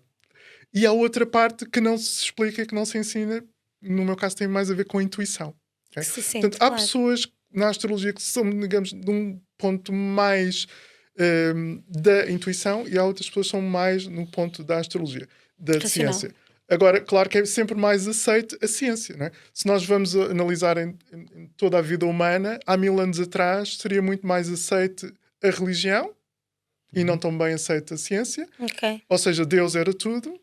E há outra parte que não se explica, que não se ensina, no meu caso tem mais a ver com a intuição. Okay? Que se sente, Portanto, há claro. pessoas na astrologia que são, digamos, de um ponto mais da intuição e há outras pessoas que são mais no ponto da astrologia, da Racional. ciência. Agora, claro que é sempre mais aceite a ciência. Não é? Se nós vamos analisar em toda a vida humana, há 1000 anos atrás seria muito mais aceite a religião e não tão bem aceita a ciência. Ok. Ou seja, Deus era tudo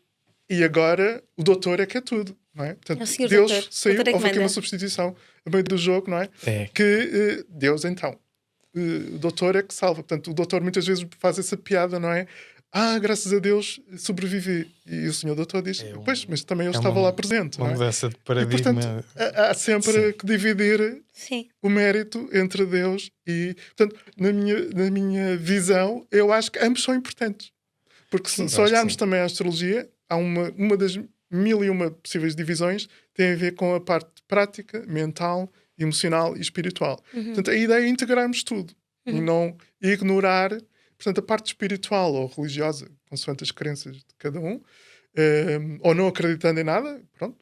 e agora o doutor é que é tudo. Não é? Portanto, É o senhor Deus doutor. saiu, Doutor é que houve aqui manda. uma substituição a meio do jogo, não é? Que Deus então. O doutor é que salva. Portanto, o doutor muitas vezes faz essa piada, não é? Graças a Deus sobrevivi. E o senhor doutor diz, pois, mas também eu estava lá presente. Uma não é? mudança de E, paradigma. portanto, há sempre que dividir Sim. o mérito entre Deus e... Portanto, na minha visão, eu acho que ambos são importantes. Porque se olharmos também a astrologia, há uma das 1001 possíveis divisões tem a ver com a parte prática, mental, emocional e espiritual. Portanto, a ideia é integrarmos tudo e não ignorar, portanto, a parte espiritual ou religiosa, consoante as crenças de cada um, ou não acreditando em nada, pronto,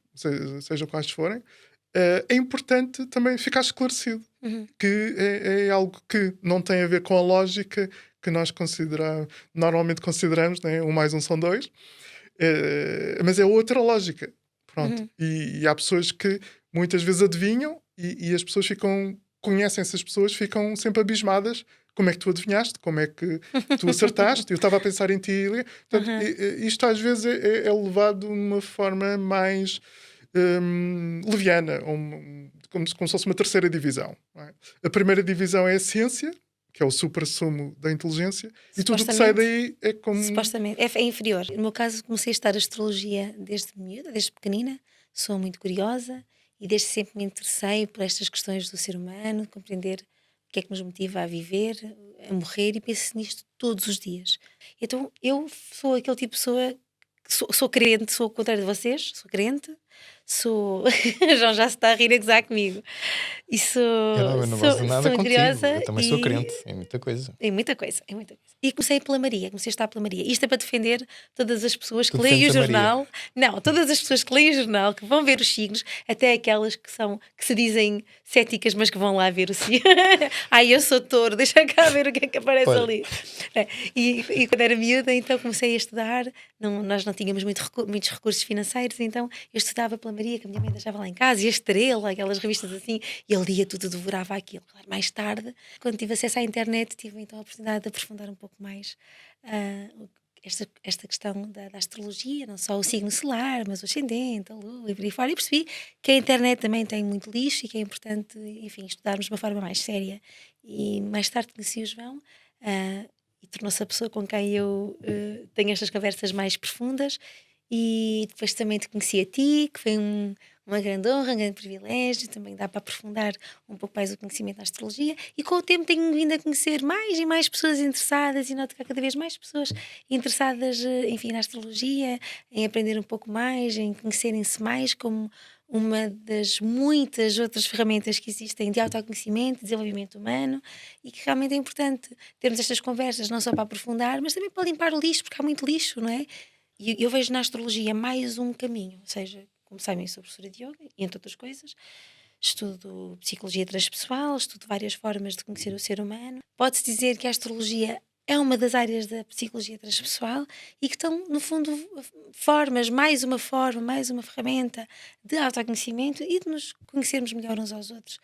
seja quais forem, é importante também ficar esclarecido que é algo que não tem a ver com a lógica que nós normalmente consideramos, né? 1 mais 1 são 2, mas é outra lógica. Pronto. E há pessoas que muitas vezes adivinham e as pessoas conhecem essas pessoas, ficam sempre abismadas. Como é que tu adivinhaste? Como é que tu acertaste? Eu estava a pensar em ti. Portanto, isto às vezes é levado de uma forma mais leviana, como se fosse uma terceira divisão. Não é? A primeira divisão é a ciência, que é o supra-sumo da inteligência, e tudo o que sai daí é como... Supostamente, é inferior. No meu caso, comecei a estudar astrologia desde miúda, desde pequenina, sou muito curiosa e desde sempre me interessei por estas questões do ser humano, compreender o que é que nos motiva a viver, a morrer, e penso nisto todos os dias. Então, eu sou aquele tipo de pessoa, sou crente, sou ao contrário de vocês, sou crente, sou. João já se está a rir a gozar comigo. E sou. Eu não gosto de nada sou contigo. curiosa. Eu também sou crente em muita coisa. Em muita coisa, em muita coisa. E comecei pela Maria, comecei a estar pela Maria. Isto é para defender todas as pessoas que Tu leem o defendes a Maria? jornal. Não, todas as pessoas que leem o jornal, que vão ver os signos, até aquelas que se dizem céticas, mas que vão lá ver o signo. Ai, eu sou touro, deixa cá ver o que é que aparece Olha. ali. E quando era miúda, então comecei a estudar. Nós não tínhamos muitos recursos financeiros, então eu estudava pela Maria, que a minha mãe deixava lá em casa, e a Estrela, aquelas revistas assim, e ele lia tudo, devorava aquilo. Claro, mais tarde, quando tive acesso à internet, tive então a oportunidade de aprofundar um pouco mais esta questão da astrologia, não só o signo solar, mas o ascendente, a lua e por aí fora. E percebi que a internet também tem muito lixo e que é importante, enfim, estudarmos de uma forma mais séria. E mais tarde conheci o João e tornou-se a pessoa com quem eu tenho estas conversas mais profundas. E depois também te conheci a ti, que foi uma grande honra, um grande privilégio. Também dá para aprofundar um pouco mais o conhecimento da astrologia. E com o tempo tenho vindo a conhecer mais e mais pessoas interessadas, e noto que há cada vez mais pessoas interessadas, enfim, na astrologia, em aprender um pouco mais, em conhecerem-se mais como uma das muitas outras ferramentas que existem de autoconhecimento, de desenvolvimento humano, e que realmente é importante termos estas conversas, não só para aprofundar, mas também para limpar o lixo, porque há muito lixo, não é? E eu vejo na astrologia mais um caminho, ou seja, como sabem, eu sou professora de yoga, e entre outras coisas, estudo psicologia transpessoal, estudo várias formas de conhecer o ser humano. Pode-se dizer que a astrologia é uma das áreas da psicologia transpessoal e que estão, no fundo, mais uma ferramenta de autoconhecimento e de nos conhecermos melhor uns aos outros.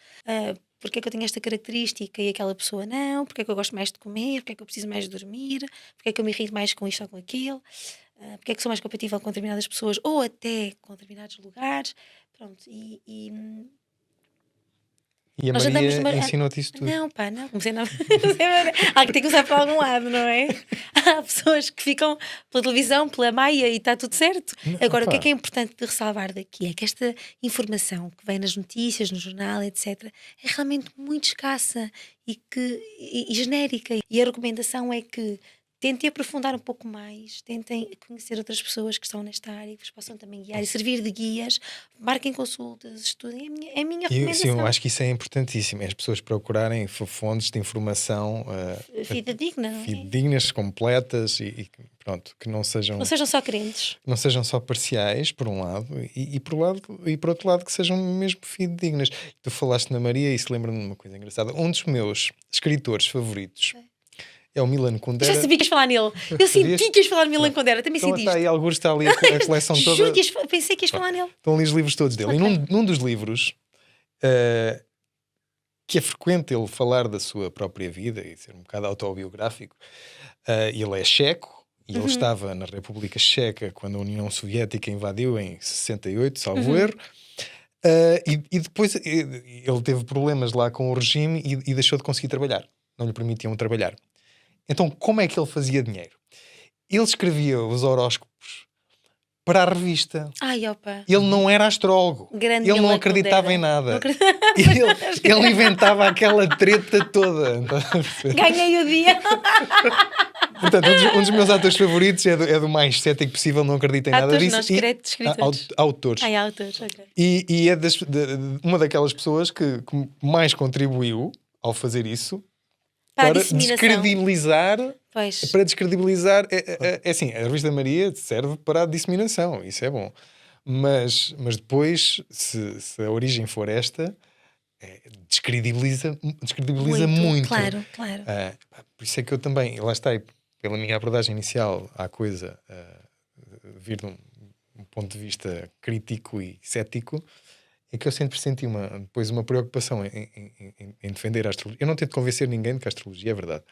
Porque é que eu tenho esta característica e aquela pessoa não? Porque é que eu gosto mais de comer? Porque é que eu preciso mais de dormir? Porque é que eu me irrito mais com isto ou com aquilo? Porque é que sou mais compatível com determinadas pessoas ou até com determinados lugares? Pronto, E a nós Maria andamos ensinou-te isso tudo. Não, pá, não. Comecei não. Há que ter que usar para algum lado, não é? Há pessoas que ficam pela televisão, pela Maia e está tudo certo. Agora, o que é importante de ressalvar daqui é que esta informação que vem nas notícias, no jornal, etc., é realmente muito escassa e genérica. E a recomendação é que tentem aprofundar um pouco mais, tentem conhecer outras pessoas que estão nesta área, que vos possam também guiar e servir de guias, marquem consultas, estudem, é a minha recomendação. Sim, eu acho que isso é importantíssimo, é as pessoas procurarem fontes de informação Fidedigna, não é? fidedignas, completas e pronto, que não sejam só crentes. Não sejam só parciais, por um lado, e por outro lado que sejam mesmo fidedignas. Tu falaste na Maria e isso lembra-me de uma coisa engraçada. Um dos meus escritores favoritos é o Milan Kundera. Já sabia que ias falar nele. Eu senti que ias falar de Milan Kundera. Também Então, senti está isto. aí, alguns está ali a coleção toda. Juro que pensei que ias falar nele. Estão ali os livros todos dele. Ok. E num dos livros, que é frequente ele falar da sua própria vida e ser um bocado autobiográfico, ele é checo e ele estava na República Checa quando a União Soviética invadiu em 68, salvo erro. E depois ele teve problemas lá com o regime e deixou de conseguir trabalhar. Não lhe permitiam trabalhar. Então, como é que ele fazia dinheiro? Ele escrevia os horóscopos para a revista. Ai, opa. Ele não era astrólogo. Grande Ele não Milan acreditava Kundera. em nada. Não acreditava. Ele inventava aquela treta toda. Ganhei o dia. Portanto, um dos meus atores favoritos é do mais cético possível, não acredita em nada Atores, disso. não, escritores. Autores. Ai, autores, ok. E é uma daquelas pessoas que mais contribuiu ao fazer isso Para a para disseminação. descredibilizar. Pois. Para descredibilizar, é assim, a revista Maria serve para a disseminação, isso é bom. Mas depois, se a origem for esta, descredibiliza muito. Claro. Por isso é que eu também, lá está, pela minha abordagem inicial à coisa, vir de um ponto de vista crítico e cético, é que eu sempre senti depois uma preocupação em defender a astrologia. Eu não tento convencer ninguém de que a astrologia é verdade,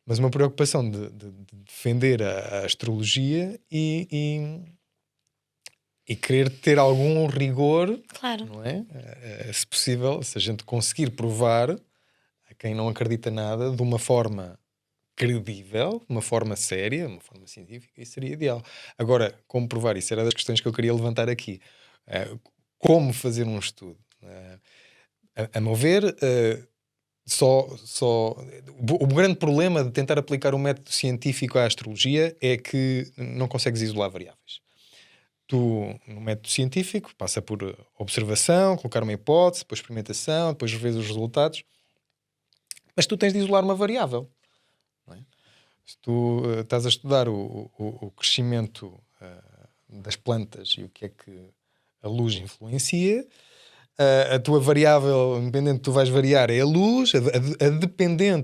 mas uma preocupação de defender a astrologia e querer ter algum rigor, Claro. não é? Se possível, se a gente conseguir provar a quem não acredita nada de uma forma credível, de uma forma séria, de uma forma científica, isso seria ideal. Agora, como provar isso? Era das questões que eu queria levantar aqui. Como fazer um estudo? A meu ver, o grande problema de tentar aplicar um método científico à astrologia é que não consegues isolar variáveis. Tu, no método científico, passa por observação, colocar uma hipótese, depois experimentação, depois rever os resultados. Mas tu tens de isolar uma variável. Não é? Se tu estás a estudar o crescimento das plantas e o que é que a luz influencia, a tua variável independente que tu vais variar é a luz, a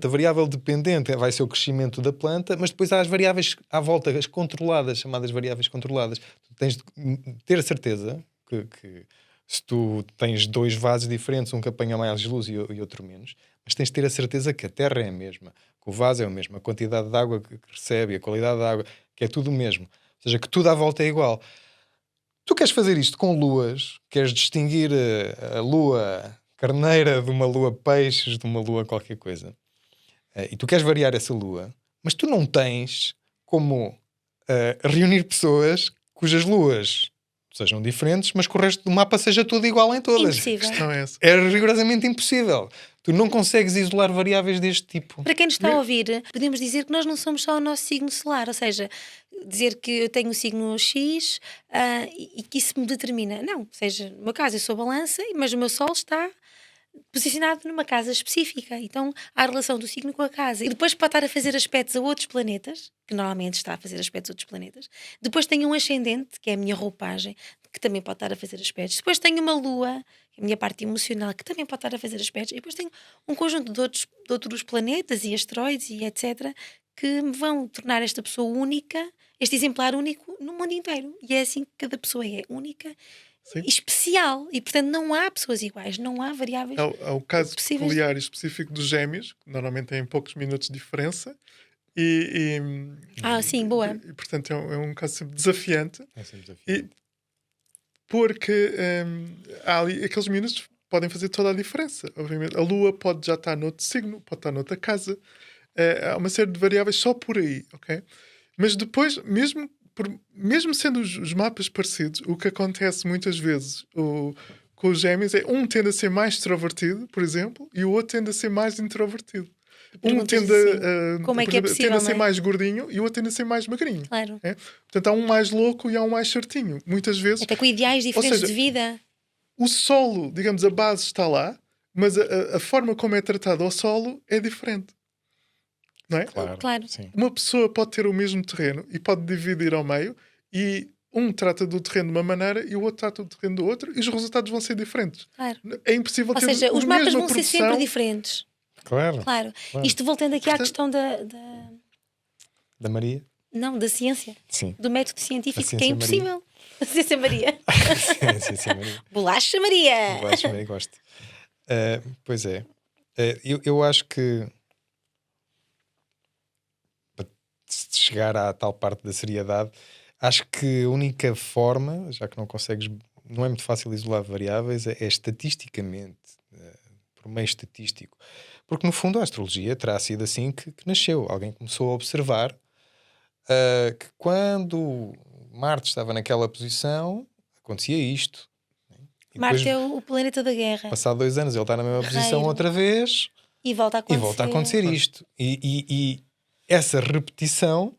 variável dependente vai ser o crescimento da planta, mas depois há as variáveis à volta, as controladas, chamadas variáveis controladas. Tu tens de ter a certeza que se tu tens dois vasos diferentes, um que apanha mais luz e outro menos, mas tens de ter a certeza que a terra é a mesma, que o vaso é o mesmo, a quantidade de água que recebe, a qualidade da água, que é tudo o mesmo. Ou seja, que tudo à volta é igual. Tu queres fazer isto com luas, queres distinguir a lua carneira de uma lua peixes, de uma lua qualquer coisa, e tu queres variar essa lua, mas tu não tens como reunir pessoas cujas luas sejam diferentes, mas que o resto do mapa seja todo igual em todas. Impossível. A questão é essa. É rigorosamente impossível. Tu não consegues isolar variáveis deste tipo. Para quem nos está a ouvir, podemos dizer que nós não somos só o nosso signo solar, ou seja, dizer que eu tenho o signo X e que isso me determina. Não, ou seja, no meu caso eu sou balança, mas o meu sol está posicionado numa casa específica. Então há a relação do signo com a casa. E depois pode estar a fazer aspectos a outros planetas, que normalmente está a fazer aspectos a outros planetas. Depois tenho um ascendente, que é a minha roupagem, que também pode estar a fazer aspectos. Depois tenho uma lua, que é a minha parte emocional, que também pode estar a fazer aspectos. E depois tenho um conjunto de outros planetas e asteroides e etc. que me vão tornar esta pessoa única, este exemplar único no mundo inteiro. E é assim que cada pessoa é única. Sim. Especial, e portanto não há pessoas iguais, não há variáveis. Há o caso possíveis. peculiar e específico dos gêmeos, que normalmente têm poucos minutos de diferença, e, Sim, boa. e portanto é um caso sempre desafiante, É sempre desafio. e porque há ali, aqueles minutos podem fazer toda a diferença. Obviamente, a lua pode já estar noutro signo, pode estar noutra casa, há uma série de variáveis só por aí, ok? Mas depois, mesmo sendo os mapas parecidos, o que acontece muitas vezes com os gêmeos é um tende a ser mais extrovertido, por exemplo, e o outro tende a ser mais introvertido. Um tende como é que por é exemplo, possível, tende a ser não é? mais gordinho e o outro tende a ser mais magrinho. Claro. É? Portanto, há um mais louco e há um mais certinho. Muitas vezes Até com ideais diferentes seja, de vida. o solo, digamos, a base está lá, mas a forma como é tratado ao solo é diferente. Não é? Claro. Sim. Uma pessoa pode ter o mesmo terreno e pode dividir ao meio e um trata do terreno de uma maneira e o outro trata do terreno do outro e os resultados vão ser diferentes. Claro. É impossível Ou ter seja, a os mapas mesma vão ser produção. sempre diferentes. Claro. Claro. Claro. Isto voltando aqui à Portanto- questão Da Maria? não, da ciência, Sim. do método científico, A que é ciência impossível. A ciência Maria. Sim, Maria. Bolacha Maria. Eu acho bem, gosto. Pois é. Eu acho que para chegar à tal parte da seriedade, acho que a única forma, já que não consegues, não é muito fácil isolar variáveis, é estatisticamente, por meio estatístico. Porque no fundo a astrologia terá sido assim que nasceu. Alguém começou a observar que quando Marte estava naquela posição, acontecia isto. E Marte depois, é o planeta da guerra. passado 2 anos, ele está na mesma posição Guerreiro. outra vez E volta a e acontecer. volta a acontecer isto. E essa repetição,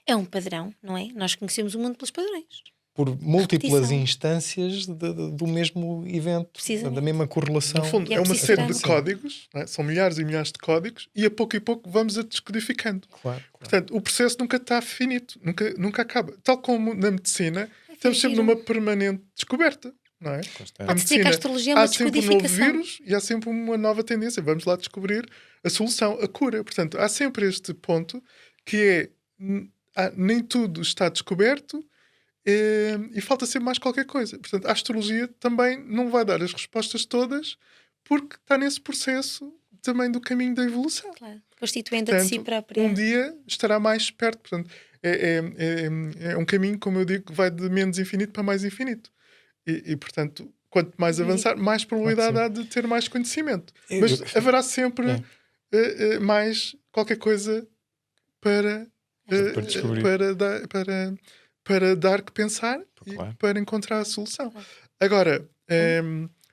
É um padrão, não é? Nós conhecemos o mundo pelos padrões. por múltiplas Repetição. instâncias do mesmo evento, Precisamente. da mesma correlação. No fundo, E é é uma preciso série de esperar. códigos, não é? São milhares e milhares de códigos, e a pouco vamos a descodificando. Claro. Portanto, o processo nunca está finito, nunca acaba. Tal como na medicina, estamos sempre giro. numa permanente descoberta, não é? Constante. Na Pode-se dizer que a medicina, astrologia é uma há sempre um novo descodificação. vírus e há sempre uma nova tendência. Vamos lá descobrir a solução, a cura. Portanto, há sempre este ponto que é nem tudo está descoberto e falta sempre mais qualquer coisa. Portanto, a astrologia também não vai dar as respostas todas porque está nesse processo também do caminho da evolução. Claro. Constituinte de si Portanto, própria. um dia estará mais perto. Portanto, é um caminho, como eu digo, que vai de menos infinito para mais infinito. E portanto, quanto mais avançar, mais probabilidade há de ter mais conhecimento. Mas haverá sempre mais qualquer coisa para, Para descobrir. para dar que pensar Claro. e para encontrar a solução. Claro. Agora,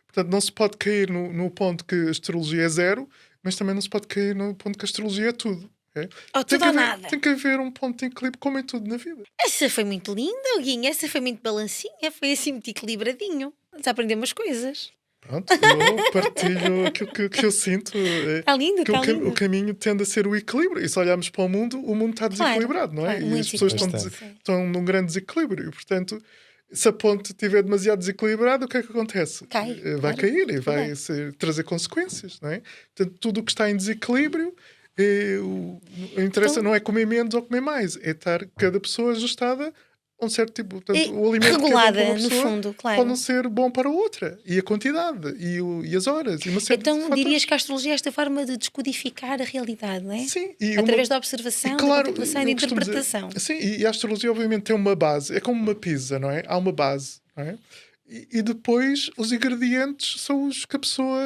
portanto, não se pode cair no ponto que a astrologia é zero, mas também não se pode cair no ponto que a astrologia é tudo. ok? Oh, tudo ou nada. Tem que haver um ponto de equilíbrio, como em tudo na vida. Essa foi muito linda, Guinho. Essa foi muito balancinha. Foi assim muito equilibradinho. Vamos aprender umas coisas. Pronto, eu partilho aquilo que eu sinto. Está lindo, Que está lindo. o caminho tende a ser o equilíbrio. E se olharmos para o mundo está desequilibrado, não é? claro, E muito as pessoas desequilibrado. estão num grande desequilíbrio. E, portanto, se a ponte estiver demasiado desequilibrada, o que é que acontece? Cai, Vai claro. cair e vai Verdade. trazer consequências, não é? Portanto, tudo o que está em desequilíbrio, o interesse Então- não é comer menos ou comer mais, é estar cada pessoa ajustada a um certo tipo. Portanto, E o alimento regulada, que é bom para uma no pessoa fundo, claro. pode não ser bom para outra. E a quantidade, e as horas, e uma série de Então fatores. dirias que a astrologia é esta forma de descodificar a realidade, não é? Sim, e Através da observação, da contemplação e da eu costumo dizer- interpretação. sim, e a astrologia obviamente tem uma base, é como uma pizza, não é? Há uma base, não é? E depois os ingredientes são os que a pessoa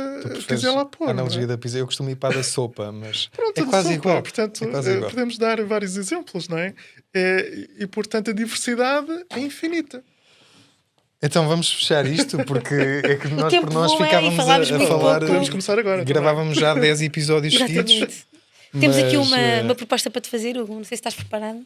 quiser lá pôr. A não é? analogia da pizza, eu costumo ir para a da sopa, mas Pronto, é quase sopa. igual. Portanto, É quase igual. podemos dar vários exemplos, não é? E portanto a diversidade é infinita. Então vamos fechar isto, porque é que nós tempo por nós voa e ficávamos falámos a muito falar. pouco. Podemos começar agora. Gravávamos já 10 episódios seguidos. Exatamente. Temos aqui mas, uma proposta para te fazer, Hugo. Não sei se estás preparado.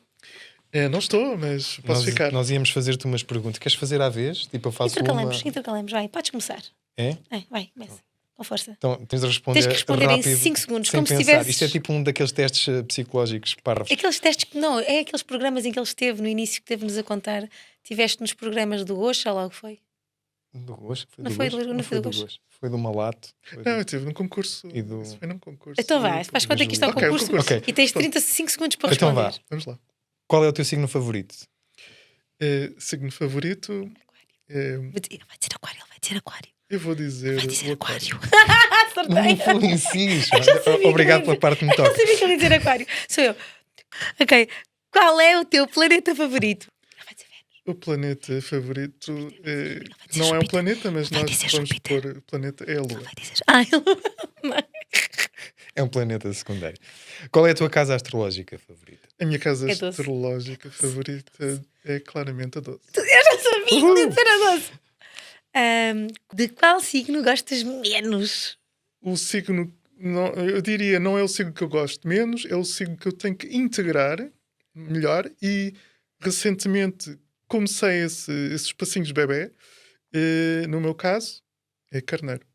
Não estou, mas posso ficar. Nós íamos fazer-te umas perguntas. Queres fazer à vez? Tipo, eu faço Intercalamos. Vai, podes começar. É? Vai, começa. Com força. Então tens de responder, Tens que responder em rápido, 5 segundos, sem como se pensar. tivesses- Isto é tipo um daqueles testes psicológicos parvos. Aqueles testes que não, é aqueles programas em que ele esteve no início que teve-nos a contar. Tiveste nos programas do Gosto, ou logo foi? Do Gosto? Não foi do- não foi do do Gosto. Gosto. Foi do Malato. Foi Não, do- eu estive num concurso. E do- Isso foi num concurso. Então vai, faz conta que isto é um Ok, o concurso concurso. Ok. e tens 35 segundos para Então responder. vá. Vamos lá. Qual é o teu signo favorito? Signo favorito. Vai dizer aquário, ele vai dizer aquário. Eu vou dizer. Vai dizer o aquário. Não me Acertei. influencies. Eu já sabia que Obrigado ele pela ia parte que me Eu toca. sabia que ele ia dizer aquário. Sou eu. Ok. Qual é o teu planeta favorito? Ele vai dizer Vênus. O planeta favorito dizer não é um Júpiter. planeta, mas Vai nós dizer vamos Júpiter. pôr planeta é a Lua. Ele vai dizer. Ele... É um planeta secundário. Qual é a tua casa astrológica favorita? A minha casa É doce. astrológica favorita é claramente a 12. Eu já sabia que ele ia dizer a doce. De qual signo gostas menos? O signo, eu diria, não é o signo que eu gosto menos, é o signo que eu tenho que integrar melhor. E recentemente comecei esses passinhos bebê. No meu caso, é carneiro.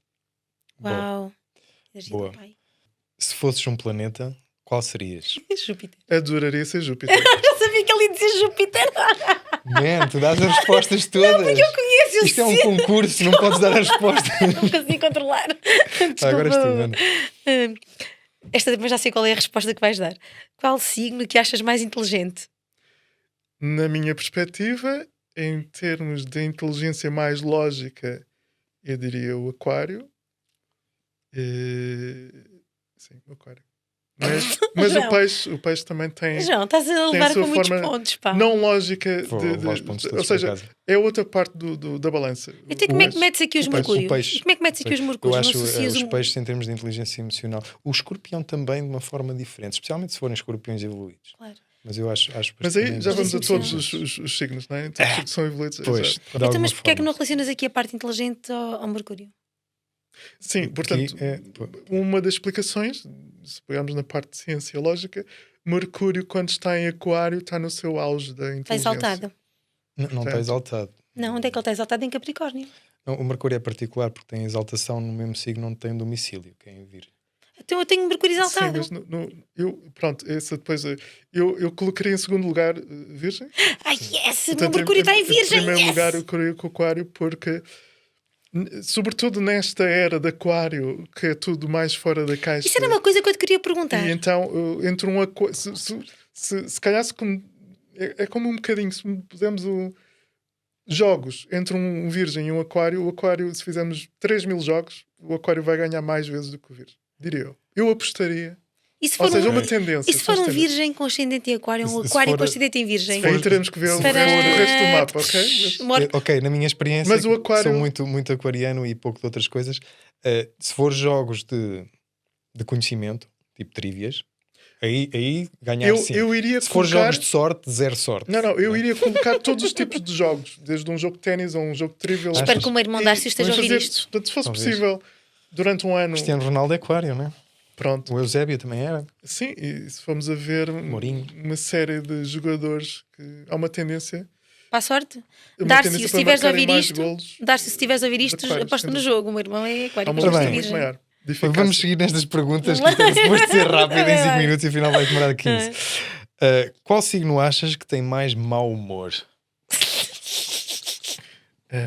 Boa. Uau. Energia Boa. do pai. Se fosses um planeta, qual serias? Júpiter. Adoraria ser Júpiter. Eu sabia que ele ia dizer Júpiter. Man, tu dás as respostas todas. Eu conheço, eu Isto é um sei. concurso, não podes dar a resposta. Não consegui controlar. Desculpa. Agora estou, Ana. Esta também já sei qual é a resposta que vais dar. Qual signo que achas mais inteligente? Na minha perspectiva, em termos de inteligência mais lógica, eu diria o aquário. Sim, o aquário. Mas Não. o peixe também tem João, estás a levar sua com muitos forma pontos, pá. não lógica Vou levar os pontos todos ou seja, para casa. é outra parte da balança. Então como é que metes aqui os o peixe, mercúrios? o peixe. E como é que metes aqui os Eu mercúrios? acho Não associas os um- peixes em termos de inteligência emocional. O escorpião também de uma forma diferente, especialmente se forem escorpiões evoluídos. Claro. Mas eu acho Mas aí também já vamos a Sim, todos sim. os signos, não é? Todos os que são evoluídos. Pois, Exato. de Então, alguma mas porquê é que não forma. relacionas aqui a parte inteligente ao Mercúrio? Sim, portanto, uma das explicações, se pegarmos na parte de ciência lógica, Mercúrio, quando está em Aquário, está no seu auge da inteligência. Está exaltado. Não está Portanto, exaltado. Não, onde é que ele está exaltado? Em Capricórnio. Não, o Mercúrio é particular porque tem exaltação no mesmo signo onde tem domicílio, que é em Virgem. Então eu tenho Mercúrio Sim, exaltado. mas pronto, essa depois eu colocaria em segundo lugar Virgem. Ai, yes! O meu Portanto, Mercúrio está em Em Virgem, primeiro yes! lugar, eu creio que o Aquário, porque, sobretudo nesta era de Aquário, que é tudo mais fora da caixa. Isso era uma coisa que eu te queria perguntar. E então, entre um Aquário. Se calhar, é como um bocadinho, se pusermos jogos entre um Virgem e um Aquário, o Aquário, se fizermos 3.000 jogos, o Aquário vai ganhar mais vezes do que o Virgem. Diria eu. Eu apostaria. E se Ou for seja, um, uma tendência. e se for são um as tendências. Virgem com ascendente em Aquário, um Se Aquário for- com ascendente em Virgem? Aí teremos que ver o resto do mapa, ok? Mor- Ok, na minha experiência, Mas o Aquário- sou muito, muito aquariano e pouco de outras coisas. Se for jogos de conhecimento, tipo trivias, aí ganhar sim. Eu iria Se for colocar... jogos de sorte, zero sorte. Não, eu iria colocar todos os tipos de jogos, desde um jogo de ténis a um jogo de trivial. Espero que o meu irmão Darcy esteja a Vamos ouvir fazer, isto. portanto, se fosse Talvez. possível, durante um ano, Cristiano Ronaldo é aquário, não é? Pronto. O Eusébio também era. Sim, e se formos a ver Mourinho. uma série de jogadores que há uma tendência Para a sorte. Uma Darcy, tendência se para estiveres a marcarem ouvir mais isto, golos Darcy, se estiveres a ouvir isto, Aquários, aposta sem no dúvida. jogo. O meu irmão é há aquário. uma Ora lista bem. muito maior de Vamos eficácia. seguir nestas perguntas que isto é suposto ser rápido em 5 minutos e afinal vai demorar 15. Qual signo achas que tem mais mau humor?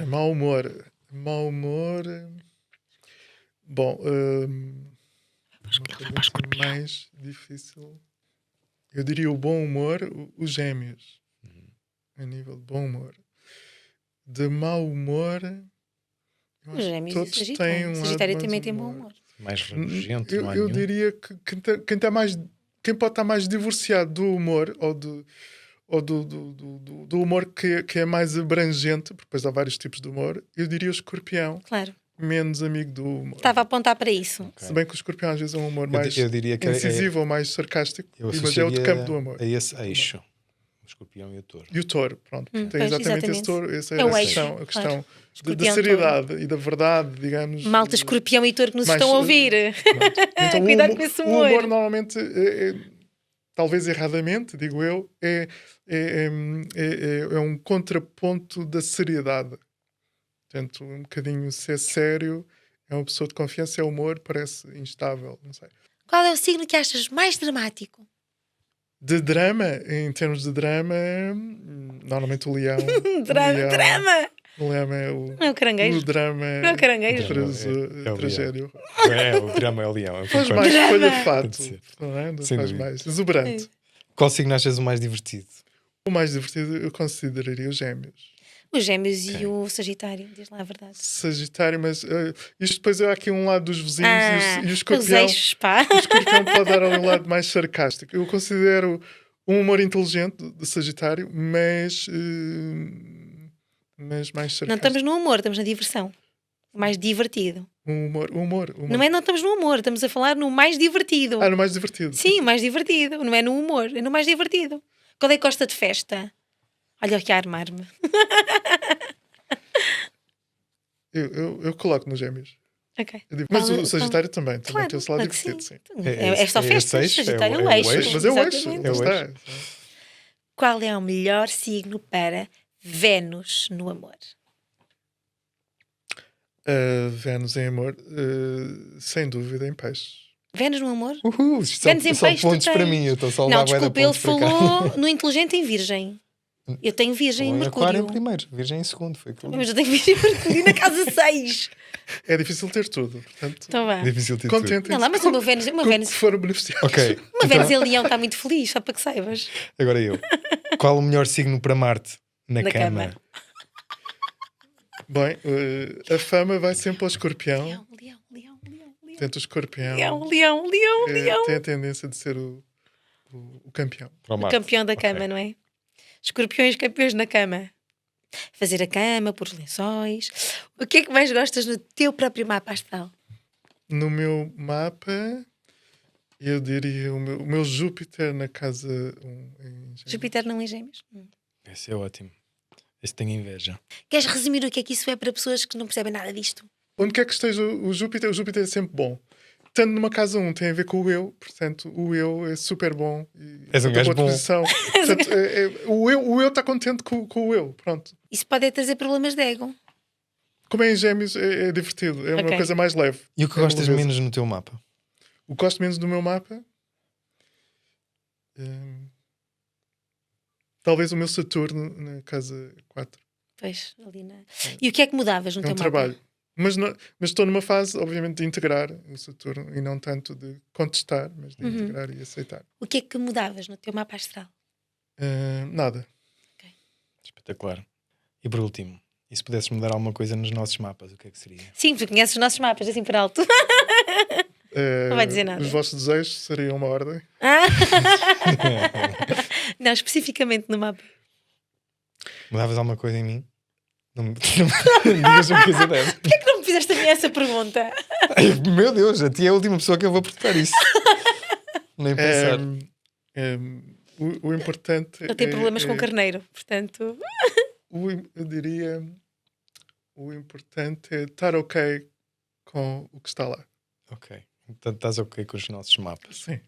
Mau humor. Mau humor. Bom, uma pergunta mais difícil. Eu diria o bom humor, os gêmeos. A nível de bom humor. De mau humor. eu Os acho que gêmeos todos e o têm Sagitário. um O lado Sagitário mais também tem bom humor. Mais rabugento, não há Eu nenhum. diria que quem tá mais, quem pode estar mais divorciado do humor ou do humor que é mais abrangente, porque depois há vários tipos de humor, eu diria o escorpião, Claro. menos amigo do humor. Estava a apontar para isso. Se bem que o escorpião às vezes é um humor Eu mais diria que incisivo ou mais sarcástico, eu mas é outro associaria campo do amor. a esse eixo. O escorpião e o touro. E o touro, pronto, tem pois, exatamente esse exatamente. touro, essa É é o a eixo, questão, claro. a questão da Escorpião, seriedade e da verdade, digamos. Malta, escorpião e touro que nos mais, estão a ouvir. Pronto. Então, Cuidado com esse o humor. humor normalmente, talvez erradamente, digo eu, é um contraponto da seriedade. Portanto, um bocadinho se é sério, é uma pessoa de confiança, é humor, parece instável, não sei. Qual é o signo que achas mais dramático? De drama, em termos de drama, normalmente o leão. Drama! O leão é o, Não é o caranguejo? o drama. Não é o caranguejo? É o Tragédia. O drama é o leão. eu Faz concordo. mais Drama. espalhafato, Pode ser. não é? Sem Faz dúvida. mais exuberante. Qual signo achas o mais divertido? O mais divertido eu consideraria os gêmeos. Os gêmeos e o Sagitário, diz lá a verdade. Sagitário, mas isto depois é aqui um lado dos vizinhos e o os escorpião. eixos, pá. O escorpião pode dar ali um lado mais sarcástico. Eu considero um humor inteligente do Sagitário, mas mais sarcástico. Não estamos no humor, estamos na diversão. O mais divertido. Humor. Não estamos no humor, estamos a falar no mais divertido. No mais divertido. Sim, o mais divertido. Não é no humor, é no mais divertido. Qual é que gosta de festa? Olha o que a armar-me. Eu coloco nos gêmeos. Ok. Mas Fala- o Sagitário também Claro, tem o seu lado claro que divertido, sim. É só É festa, esse eixo, Sagitário é o é o eixo. eixo. Mas é o eixo. Exatamente. lá está. Qual é o melhor signo para Vênus no amor? Vênus em amor, sem dúvida, em peixe. Vênus no amor? Isto Vênus em só peixe, tu pontos para tens. mim. Eu estou só a Não, levar bué de desculpa, ele pontos para cá. falou no inteligente em Virgem. Eu tenho Virgem em Falou em Aquário Mercúrio. em primeiro, Virgem em segundo. Foi aquilo. Mas eu tenho Virgem em Mercúrio na casa 6. É difícil ter tudo, portanto, Então vá. Difícil ter tudo. contente. Não lá, mas o meu Vênus, Se foram beneficiados. Ok, uma Vênus em Leão está muito feliz, só para que saibas. agora eu. Qual o melhor signo para Marte? Na Na cama. cama. Bem, a fama vai sempre ao escorpião. Leão. Portanto, o escorpião Leão. tem a tendência de ser o campeão. Para o O Marte. campeão da Ok. cama, não é? Escorpiões campeões na cama. Fazer a cama, pôr os lençóis. O que é que mais gostas no teu próprio mapa astral? No meu mapa, eu diria o meu Júpiter na casa 1 em Gêmeos. Júpiter não em gêmeos? Esse é ótimo. Esse tem inveja. Queres resumir o que é que isso é para pessoas que não percebem nada disto? Onde quer que esteja o Júpiter é sempre bom. Tanto numa casa 1 tem a ver com o eu, portanto, o eu é super bom. E És um tem gajo outra bom. posição. Portanto, o eu está contente com o eu, pronto. Isso pode trazer problemas de ego. Como é em Gêmeos, é divertido, é uma Ok. coisa mais leve. E o que É uma gostas leveza. menos no teu mapa? O que gosto menos do meu mapa? Talvez o meu Saturno na casa 4. Pois, ali na... E o que é que mudavas no É teu um trabalho. mapa? Mas estou numa fase, obviamente, de integrar o Saturno e não tanto de contestar, mas de integrar e aceitar. O que é que mudavas no teu mapa astral? Nada. Espetacular. E por último, e se pudesses mudar alguma coisa nos nossos mapas, o que é que seria? Sim, tu conheces os nossos mapas, assim por alto. Não vai dizer nada. Os vossos desejos seriam uma ordem. Ah! Não, especificamente no mapa. Mudavas alguma coisa em mim? Não me digas uma coisa dessa. Porquê é que não me fizeste a mim essa pergunta? Ai, meu Deus, a ti é a última pessoa que eu vou perguntar isso. Nem pensar. O importante. Ele tem problemas com carneiro, portanto... Eu diria. O importante é estar ok com o que está lá. Ok. Portanto, estás ok com os nossos mapas. Sim.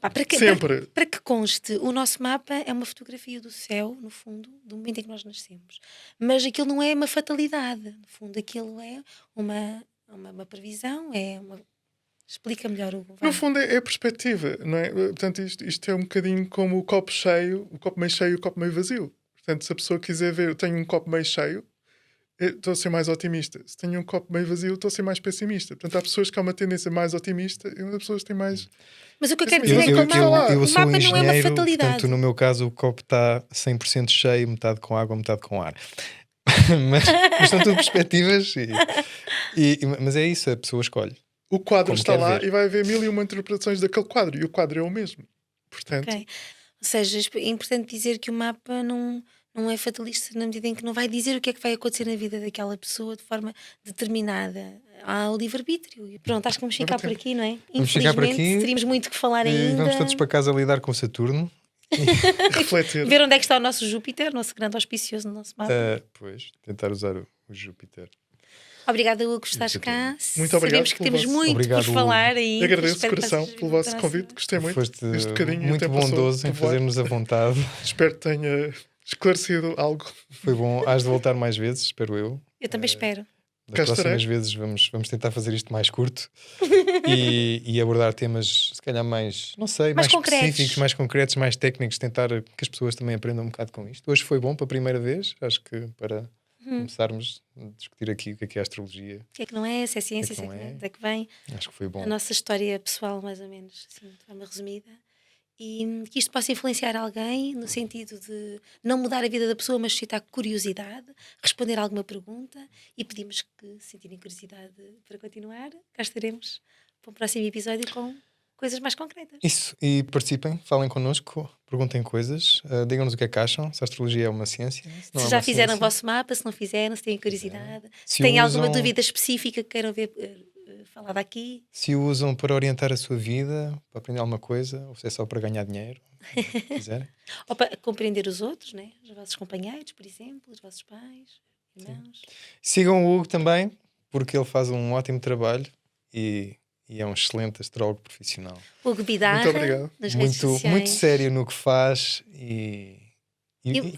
Pá, Sempre. para que conste, o nosso mapa é uma fotografia do céu, no fundo, do momento em que nós nascemos. Mas aquilo não é uma fatalidade. No fundo, aquilo é uma previsão, Explica melhor, Hugo. No Vai. fundo é a perspectiva, não é? Portanto, isto é um bocadinho como o copo cheio, o copo meio cheio e o copo meio vazio. Portanto, se a pessoa quiser ver, eu tenho um copo meio cheio, eu estou a ser mais otimista. Se tenho um copo meio vazio, estou a ser mais pessimista. Portanto, há pessoas que há uma tendência mais otimista e outras pessoas que têm mais... Mas o que eu quero Eu- dizer é que eu- o mapa, eu o sou um mapa não é uma engenheiro, fatalidade. portanto, no meu caso, o copo está 100% cheio, metade com água, metade com ar. mas são tudo perspectivas. Mas é isso, a pessoa escolhe. O quadro Como está quer lá ver. e vai haver 1001 interpretações daquele quadro e o quadro é o mesmo. Portanto, Ok. Ou seja, é importante dizer que o mapa não é fatalista na medida em que não vai dizer o que é que vai acontecer na vida daquela pessoa de forma determinada. Há o livre-arbítrio. E pronto, acho que vamos ficar por aqui, não é? Vamos ficar por Infelizmente, aqui. teríamos muito que falar E ainda. vamos todos para casa lidar com Saturno. refletir. Ver onde é que está o nosso Júpiter, nosso grande auspicioso no nosso mapa. Pois, tentar usar o Júpiter. Obrigada, Hugo, por estares Muito cá. Muito obrigado Sabemos que pelo temos vosso- muito Obrigado, por Hugo. falar ainda. Agradeço de Espero que coração possas pelo vir vosso para a convite. próxima. Gostei muito Foste deste bocadinho. e o muito tempo passou bondoso em a voar. fazer-nos à vontade. Espero que tenha esclarecido algo. Foi bom. Hás de voltar mais vezes, espero eu. Eu também espero. Das Cá próximas estarei. vezes vamos tentar fazer isto mais curto e abordar temas, se calhar, mais, não sei, Mais mais concretos. específicos, mais concretos, mais técnicos, tentar que as pessoas também aprendam um bocado com isto. Hoje foi bom para a primeira vez, acho que para começarmos a discutir aqui o que é a astrologia, O que é que não é? Se é ciência, se é não é? que, de que vem. acho que foi bom. A nossa história pessoal, mais ou menos, assim, de forma resumida. E que isto possa influenciar alguém no sentido de não mudar a vida da pessoa, mas suscitar curiosidade, responder a alguma pergunta e pedimos que, se sentirem curiosidade para continuar, cá estaremos para um próximo episódio com coisas mais concretas. Isso, e participem, falem connosco, perguntem coisas, digam-nos o que é que acham, se a astrologia é uma ciência, se não Se é já uma fizeram o ciência. vosso mapa, se não fizeram, se têm curiosidade, se Se têm o alguma usam- dúvida específica que queiram ver falada aqui. Se o usam para orientar a sua vida, para aprender alguma coisa, ou se é só para ganhar dinheiro, se quiserem. Ou para compreender os outros, né? Os vossos companheiros, por exemplo, os vossos pais, irmãos. Sigam o Hugo também, porque ele faz um ótimo trabalho e é um excelente astrólogo profissional. Hugo Bidarra, Muito obrigado. nas redes sociais. Muito sério no que faz e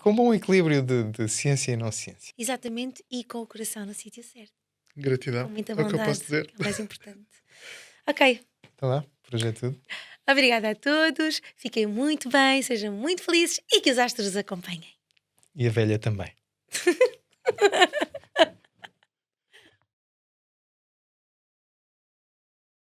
com bom equilíbrio de ciência e não ciência. Exatamente, e com o coração no sítio certo. Gratidão. Com muita É o que eu bondade, posso dizer. que é o mais importante. Ok, Então lá, por hoje é tudo. obrigada a todos, fiquem muito bem, sejam muito felizes e que os astros os acompanhem. E a velha também.